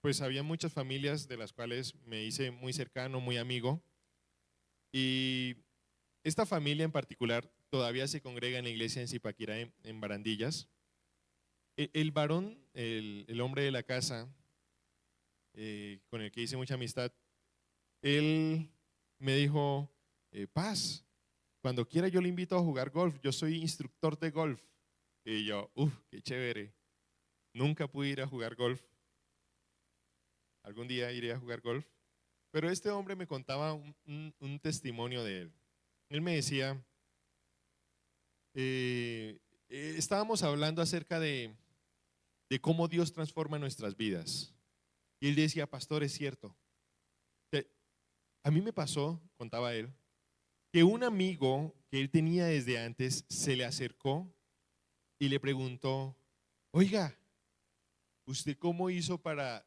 pues había muchas familias de las cuales me hice muy cercano, muy amigo, y esta familia en particular todavía se congrega en la iglesia en Zipaquirá, en Barandillas. El varón, el hombre de la casa, con el que hice mucha amistad, él me dijo, Paz, cuando quiera yo le invito a jugar golf, yo soy instructor de golf. Y yo, qué chévere, nunca pude ir a jugar golf, algún día iré a jugar golf, pero este hombre me contaba un testimonio de él. Él me decía, estábamos hablando acerca de cómo Dios transforma nuestras vidas. Y él decía, pastor, es cierto. A mí me pasó, contaba él, que un amigo que él tenía desde antes se le acercó y le preguntó, oiga, ¿usted cómo hizo para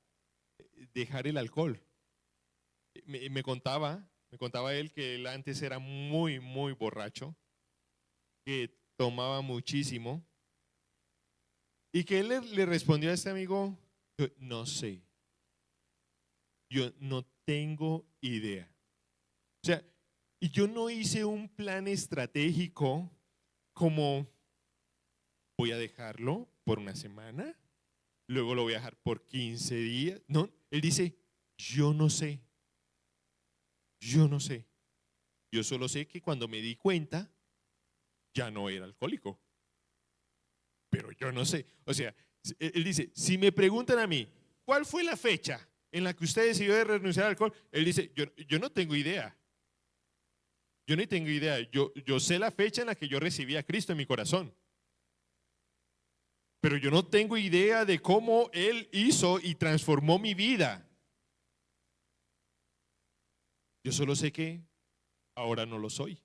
dejar el alcohol? Me contaba él que él antes era muy, muy borracho, que tomaba muchísimo y que él le respondió a este amigo, no sé, yo no tengo idea. O sea, y yo no hice un plan estratégico como voy a dejarlo por una semana, luego lo voy a dejar por 15 días. No, él dice, yo no sé, yo no sé. Yo solo sé que cuando me di cuenta, ya no era alcohólico. Pero yo no sé. O sea, él dice, si me preguntan a mí, ¿cuál fue la fecha en la que usted decidió de renunciar al alcohol? Él dice, yo no tengo idea. Yo no tengo idea. Yo sé la fecha en la que yo recibí a Cristo en mi corazón. Pero yo no tengo idea de cómo Él hizo y transformó mi vida. Yo solo sé que ahora no lo soy.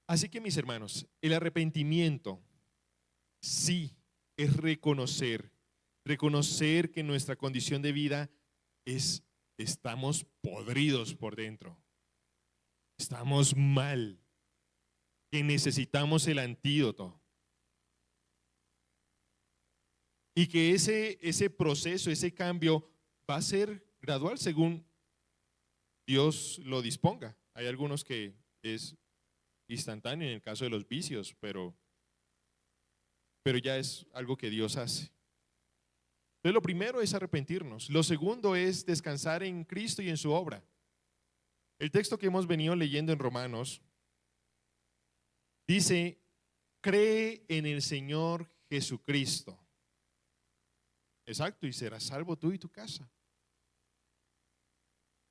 Así que mis hermanos, el arrepentimiento sí es reconocer que nuestra condición de vida estamos podridos por dentro, estamos mal, que necesitamos el antídoto. Y que ese proceso, ese cambio va a ser gradual según Dios lo disponga. Hay algunos que es instantáneo en el caso de los vicios, pero ya es algo que Dios hace. Entonces lo primero es arrepentirnos. Lo segundo es descansar en Cristo y en su obra. El texto que hemos venido leyendo en Romanos dice, cree en el Señor Jesucristo. Exacto, y serás salvo tú y tu casa.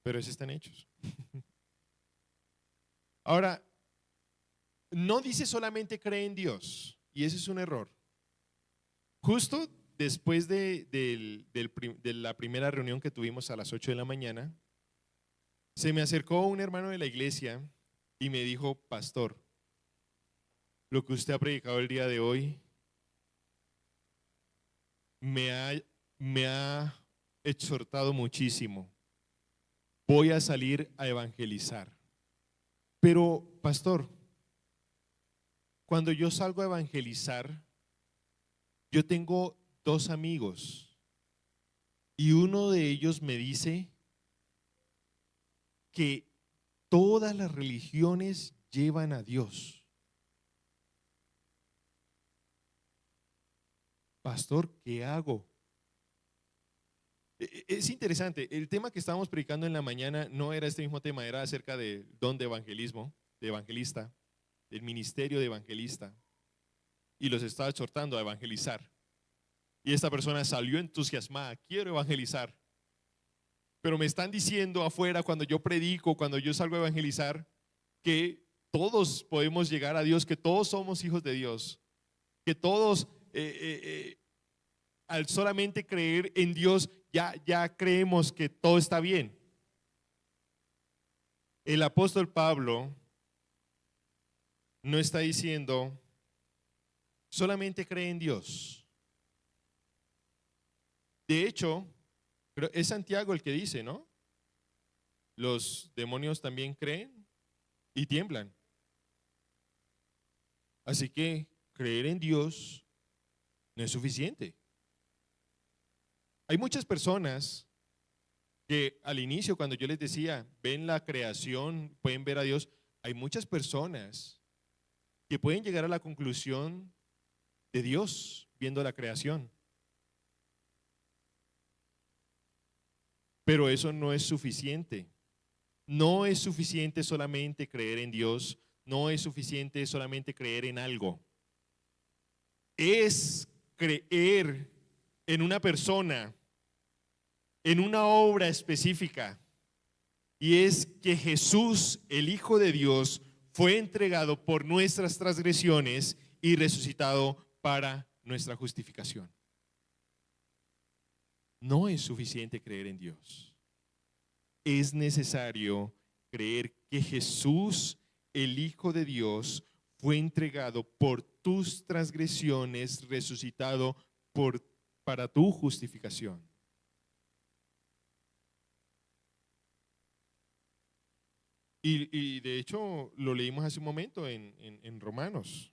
Pero eso están hechos. Ahora, no dice solamente cree en Dios, y ese es un error. Justo después de la primera reunión que tuvimos a las 8 de la mañana, se me acercó un hermano de la iglesia y me dijo, pastor, lo que usted ha predicado el día de hoy me ha exhortado muchísimo. Voy a salir a evangelizar. Pero, pastor, cuando yo salgo a evangelizar, yo tengo 2 amigos y uno de ellos me dice que todas las religiones llevan a Dios. Pastor, ¿qué hago? Es interesante, el tema que estábamos predicando en la mañana no era este mismo tema, era acerca del don de evangelismo, de evangelista, del ministerio de evangelista, y los estaba exhortando a evangelizar. Y esta persona salió entusiasmada, quiero evangelizar. Pero me están diciendo afuera, cuando yo predico, cuando yo salgo a evangelizar, que todos podemos llegar a Dios, que todos somos hijos de Dios, que todos al solamente creer en Dios ya creemos que todo está bien. El apóstol Pablo no está diciendo solamente cree en Dios. De hecho, es Santiago el que dice, ¿no? Los demonios también creen y tiemblan. Así que creer en Dios no es suficiente. Hay muchas personas que al inicio, cuando yo les decía, ven la creación, pueden ver a Dios, hay muchas personas que pueden llegar a la conclusión de Dios viendo la creación. Pero eso no es suficiente. No es suficiente solamente creer en Dios, no es suficiente solamente creer en algo. Es creer en una persona, en una obra específica, y es que Jesús, el Hijo de Dios, fue entregado por nuestras transgresiones y resucitado para nuestra justificación. No es suficiente creer en Dios. Es necesario creer que Jesús, el Hijo de Dios, fue entregado por tus transgresiones, resucitado para tu justificación. Y de hecho lo leímos hace un momento en Romanos.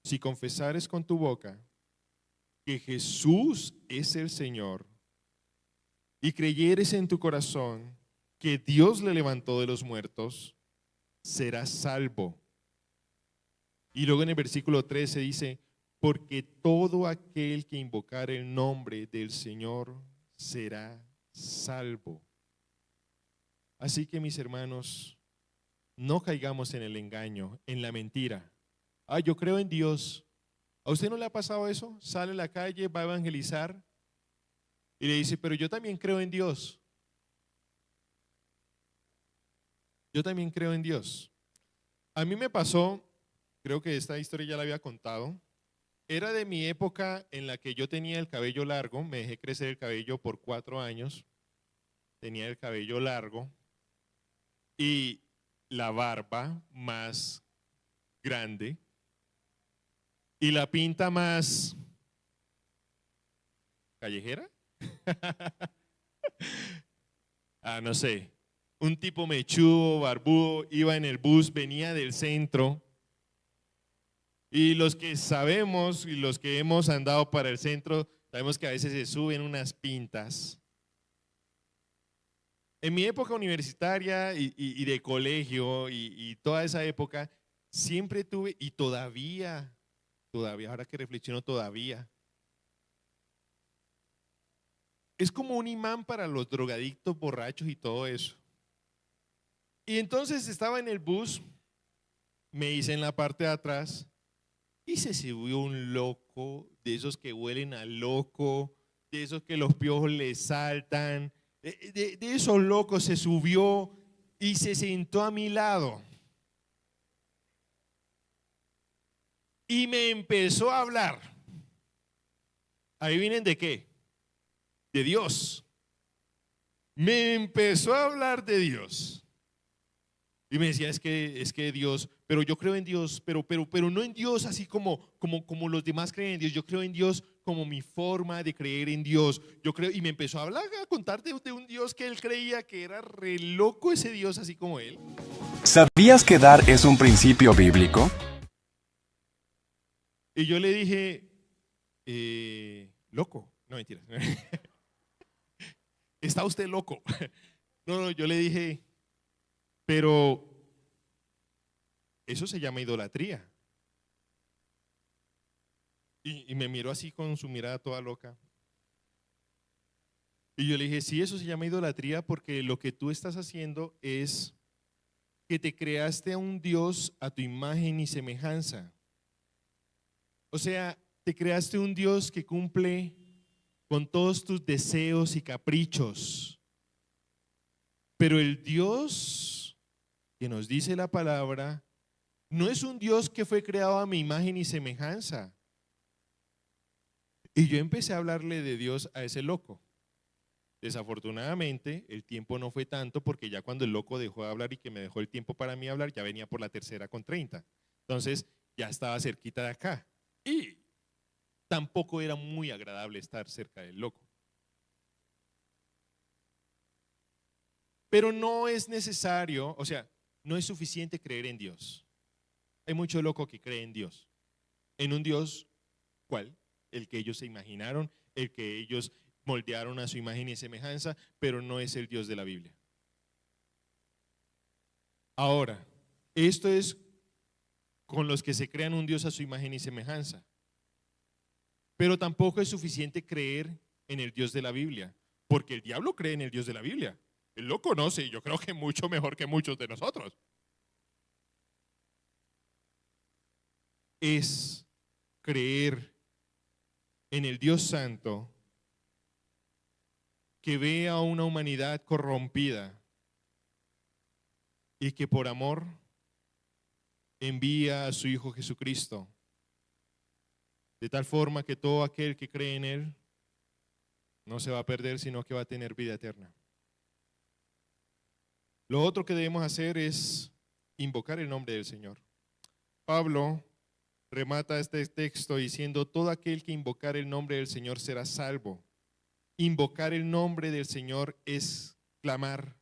Si confesares con tu boca que Jesús es el Señor y creyeres en tu corazón que Dios le levantó de los muertos, serás salvo. Y luego en el versículo 13 dice, porque todo aquel que invocar el nombre del Señor será salvo. Así que mis hermanos, no caigamos en el engaño, en la mentira. Yo creo en Dios. ¿A usted no le ha pasado eso? Sale a la calle, va a evangelizar y le dice, pero yo también creo en Dios. Yo también creo en Dios. A mí me pasó, creo que esta historia ya la había contado, era de mi época en la que yo tenía el cabello largo, me dejé crecer el cabello por 4 años, tenía el cabello largo y la barba más grande y la pinta más callejera. No sé, un tipo mechudo, barbudo, iba en el bus, venía del centro. Y los que sabemos y los que hemos andado para el centro, sabemos que a veces se suben unas pintas. En mi época universitaria y de colegio y toda esa época, siempre tuve, y todavía, ahora que reflexiono todavía, es como un imán para los drogadictos, borrachos y todo eso. Y entonces estaba en el bus, me hice en la parte de atrás y se subió un loco, de esos que huelen a loco, de esos que los piojos le saltan, de esos locos se subió y se sentó a mi lado. Y me empezó a hablar. ¿Adivinen de qué? De Dios. Me empezó a hablar de Dios. Y me decía, es que Dios, pero yo creo en Dios, pero no en Dios así como los demás creen en Dios. Yo creo en Dios como mi forma de creer en Dios. Yo creo, y me empezó a hablar, a contar de un Dios que él creía que era re loco ese Dios así como él. ¿Sabías que dar es un principio bíblico? Y yo le dije, loco, no mentiras. ¿Está usted loco? No, yo le dije, pero eso se llama idolatría. Y me miró así con su mirada toda loca. Y yo le dije, sí, eso se llama idolatría porque lo que tú estás haciendo es que te creaste a un Dios a tu imagen y semejanza. O sea, te creaste un Dios que cumple con todos tus deseos y caprichos. Pero el Dios que nos dice la palabra no es un Dios que fue creado a mi imagen y semejanza. Y yo empecé a hablarle de Dios a ese loco. Desafortunadamente, el tiempo no fue tanto porque ya cuando el loco dejó de hablar y que me dejó el tiempo para mí hablar, ya venía por la tercera con 30. Entonces, ya estaba cerquita de acá. Y tampoco era muy agradable estar cerca del loco. Pero no es necesario, o sea, no es suficiente creer en Dios. Hay mucho loco que cree en Dios. En un Dios, ¿cuál? El que ellos se imaginaron, el que ellos moldearon a su imagen y semejanza, pero no es el Dios de la Biblia. Ahora, esto es con los que se crean un Dios a su imagen y semejanza. Pero tampoco es suficiente creer en el Dios de la Biblia, porque el diablo cree en el Dios de la Biblia. Él lo conoce y yo creo que mucho mejor que muchos de nosotros. Es creer en el Dios Santo que ve a una humanidad corrompida y que por amor envía a su Hijo Jesucristo, de tal forma que todo aquel que cree en Él no se va a perder, sino que va a tener vida eterna. Lo otro que debemos hacer es invocar el nombre del Señor. Pablo remata este texto diciendo, todo aquel que invocar el nombre del Señor será salvo. Invocar el nombre del Señor es clamar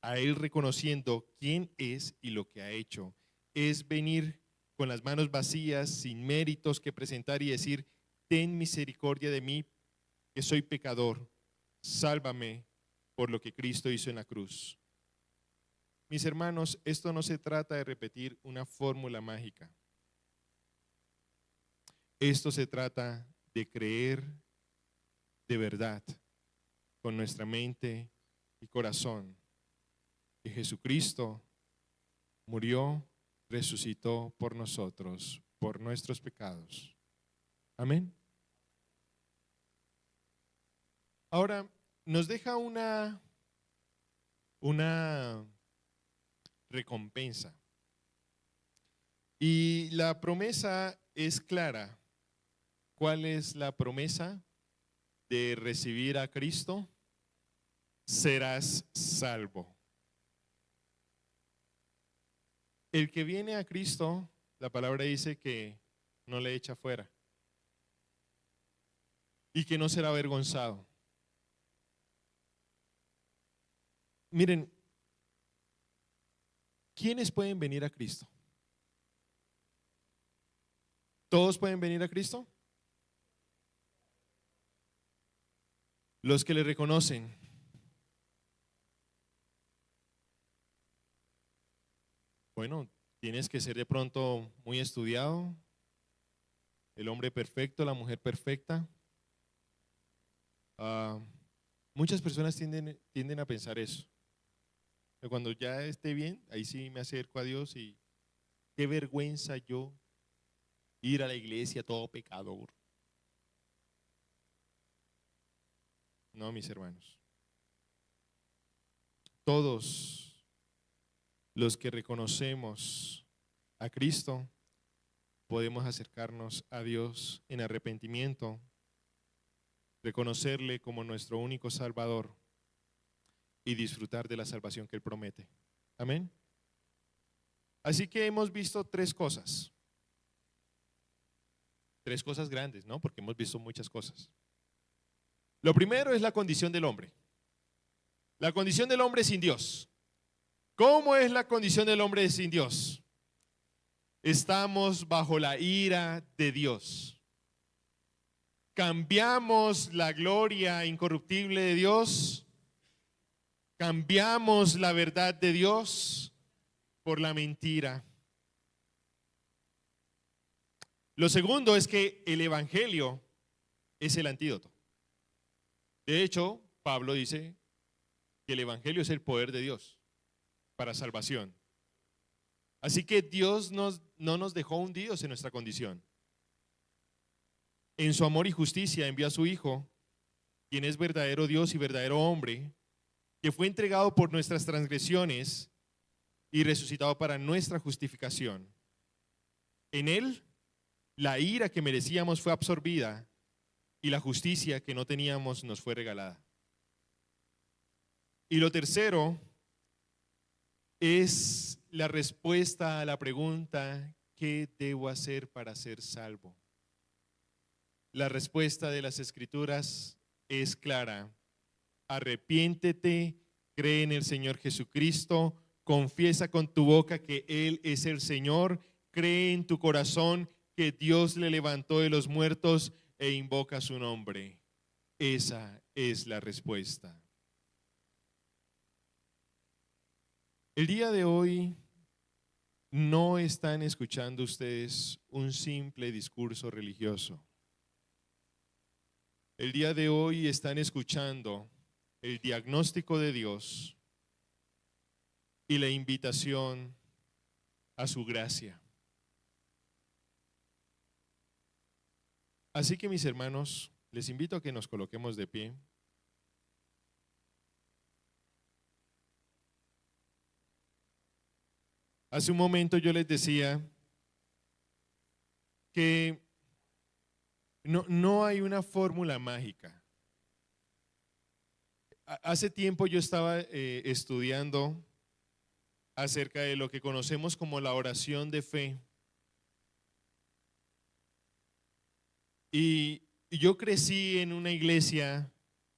a Él reconociendo quién es y lo que ha hecho. Es venir con las manos vacías, sin méritos que presentar y decir, ten misericordia de mí, que soy pecador. Sálvame por lo que Cristo hizo en la cruz. Mis hermanos, esto no se trata de repetir una fórmula mágica. Esto se trata de creer de verdad con nuestra mente y corazón que Jesucristo murió, resucitó por nosotros, por nuestros pecados. Amén. Ahora, nos deja una recompensa. Y la promesa es clara. ¿Cuál es la promesa de recibir a Cristo? Serás salvo. El que viene a Cristo, la palabra dice que no le echa fuera y que no será avergonzado. Miren, ¿quiénes pueden venir a Cristo? ¿Todos pueden venir a Cristo? Los que le reconocen. Bueno, tienes que ser de pronto muy estudiado, el hombre perfecto, la mujer perfecta. Muchas personas tienden a pensar eso. Pero cuando ya esté bien, ahí sí me acerco a Dios y qué vergüenza yo ir a la iglesia todo pecador. No, mis hermanos. Todos los que reconocemos a Cristo podemos acercarnos a Dios en arrepentimiento, reconocerle como nuestro único Salvador y disfrutar de la salvación que Él promete. Amén. Así que hemos visto tres cosas grandes, ¿no? Porque hemos visto muchas cosas. Lo primero es la condición del hombre. La condición del hombre sin Dios. ¿Cómo es la condición del hombre sin Dios? Estamos bajo la ira de Dios. Cambiamos la gloria incorruptible de Dios. Cambiamos la verdad de Dios por la mentira. Lo segundo es que el evangelio es el antídoto. De hecho, Pablo dice que el evangelio es el poder de Dios para salvación. Así que Dios no nos dejó hundidos en nuestra condición. En su amor y justicia envió a su Hijo, quien es verdadero Dios y verdadero hombre, que fue entregado por nuestras transgresiones y resucitado para nuestra justificación. En Él, la ira que merecíamos fue absorbida y la justicia que no teníamos nos fue regalada. Y lo tercero es la respuesta a la pregunta: ¿qué debo hacer para ser salvo? La respuesta de las Escrituras es clara: arrepiéntete, cree en el Señor Jesucristo, confiesa con tu boca que Él es el Señor, cree en tu corazón que Dios le levantó de los muertos e invoca su nombre. Esa es la respuesta. El día de hoy no están escuchando ustedes un simple discurso religioso. El día de hoy están escuchando el diagnóstico de Dios y la invitación a su gracia. Así que, mis hermanos, les invito a que nos coloquemos de pie. Hace un momento yo les decía que no hay una fórmula mágica. Hace tiempo yo estaba estudiando acerca de lo que conocemos como la oración de fe. Y yo crecí en una iglesia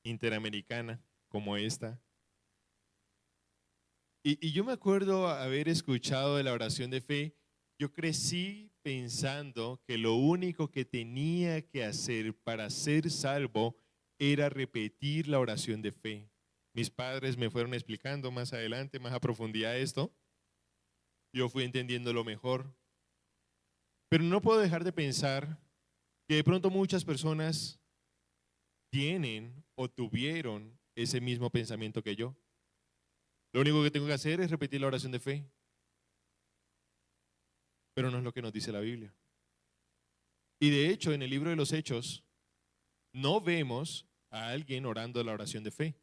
interamericana como esta. Y yo me acuerdo haber escuchado de la oración de fe. Yo crecí pensando que lo único que tenía que hacer para ser salvo era repetir la oración de fe. Mis padres me fueron explicando más adelante, más a profundidad esto. Yo fui entendiéndolo mejor. Pero no puedo dejar de pensar que de pronto muchas personas tienen o tuvieron ese mismo pensamiento que yo. Lo único que tengo que hacer es repetir la oración de fe. Pero no es lo que nos dice la Biblia. Y de hecho, en el libro de los Hechos, no vemos a alguien orando la oración de fe.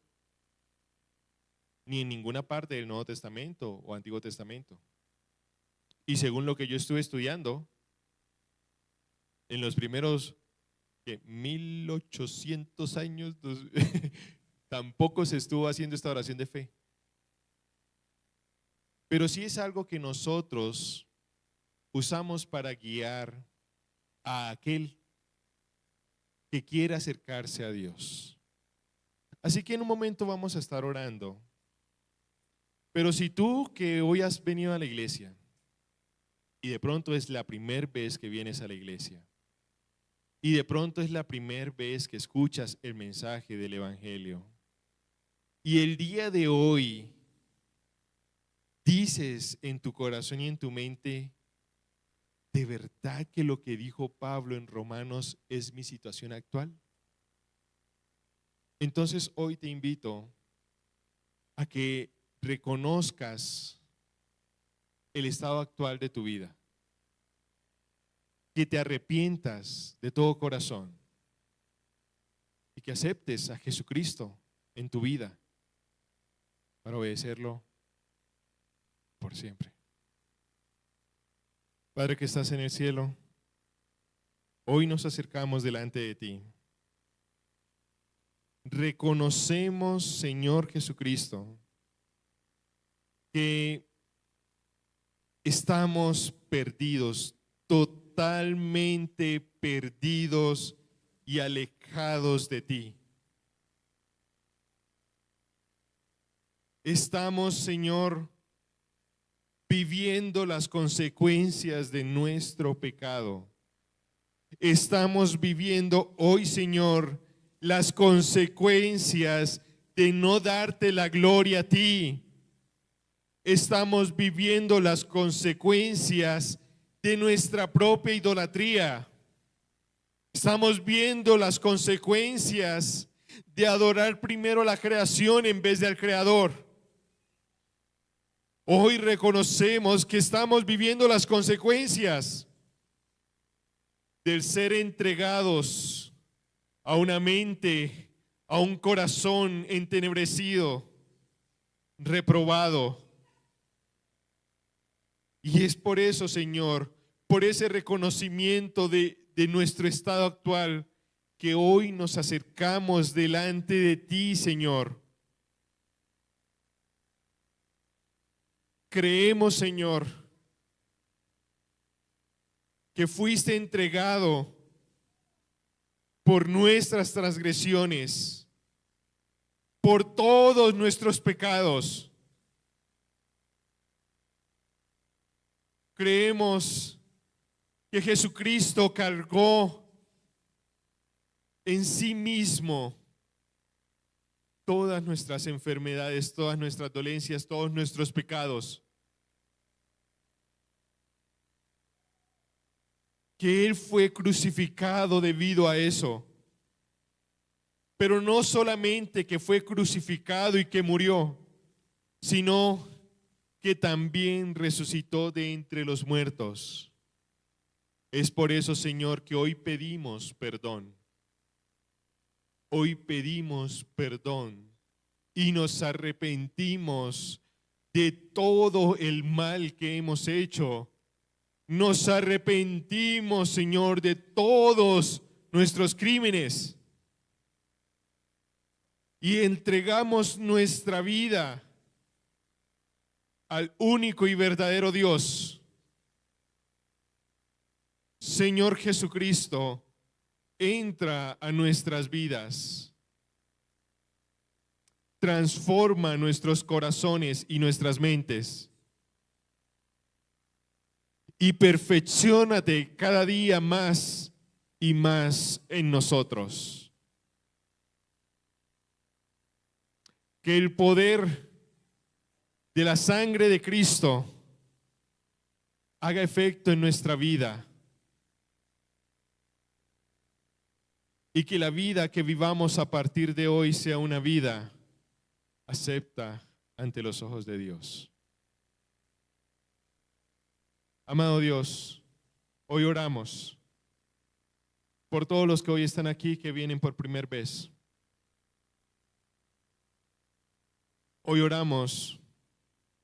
Ni en ninguna parte del Nuevo Testamento o Antiguo Testamento. Y según lo que yo estuve estudiando, en los primeros 1800 años, tampoco se estuvo haciendo esta oración de fe. Pero sí es algo que nosotros usamos para guiar a aquel que quiera acercarse a Dios. Así que en un momento vamos a estar orando. Pero si tú que hoy has venido a la iglesia y de pronto es la primera vez que vienes a la iglesia y de pronto es la primera vez que escuchas el mensaje del evangelio y el día de hoy dices en tu corazón y en tu mente: ¿de verdad que lo que dijo Pablo en Romanos es mi situación actual? Entonces hoy te invito a que reconozcas el estado actual de tu vida, que te arrepientas de todo corazón y que aceptes a Jesucristo en tu vida para obedecerlo por siempre. Padre que estás en el cielo, hoy nos acercamos delante de ti. Reconocemos, Señor Jesucristo, que estamos perdidos, totalmente perdidos y alejados de ti. Estamos, Señor, viviendo las consecuencias de nuestro pecado. Estamos viviendo hoy, Señor, las consecuencias de no darte la gloria a ti. Estamos viviendo las consecuencias de nuestra propia idolatría. Estamos viendo las consecuencias de adorar primero la creación en vez del Creador. Hoy reconocemos que estamos viviendo las consecuencias del ser entregados a una mente, a un corazón entenebrecido, reprobado. Y es por eso, Señor, por ese reconocimiento de nuestro estado actual, que hoy nos acercamos delante de ti, Señor. Creemos, Señor, que fuiste entregado por nuestras transgresiones, por todos nuestros pecados. Creemos que Jesucristo cargó en sí mismo todas nuestras enfermedades, todas nuestras dolencias, todos nuestros pecados. Que Él fue crucificado debido a eso. Pero no solamente que fue crucificado y que murió, sino que también resucitó de entre los muertos. Es por eso, Señor, que hoy pedimos perdón. Hoy pedimos perdón y nos arrepentimos de todo el mal que hemos hecho. Nos arrepentimos, Señor, de todos nuestros crímenes y entregamos nuestra vida al único y verdadero Dios. Señor Jesucristo, entra a nuestras vidas, transforma nuestros corazones y nuestras mentes y perfecciónate cada día más y más en nosotros. Que el poder de la sangre de Cristo haga efecto en nuestra vida y que la vida que vivamos a partir de hoy sea una vida acepta ante los ojos de Dios. Amado Dios, hoy oramos por todos los que hoy están aquí, que vienen por primera vez. Hoy oramos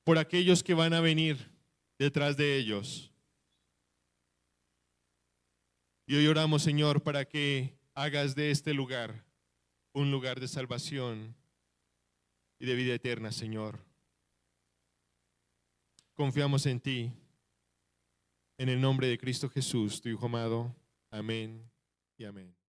por aquellos que van a venir detrás de ellos. Y hoy oramos, Señor, para que hagas de este lugar un lugar de salvación y de vida eterna, Señor. Confiamos en ti. En el nombre de Cristo Jesús, tu Hijo amado. Amén y amén.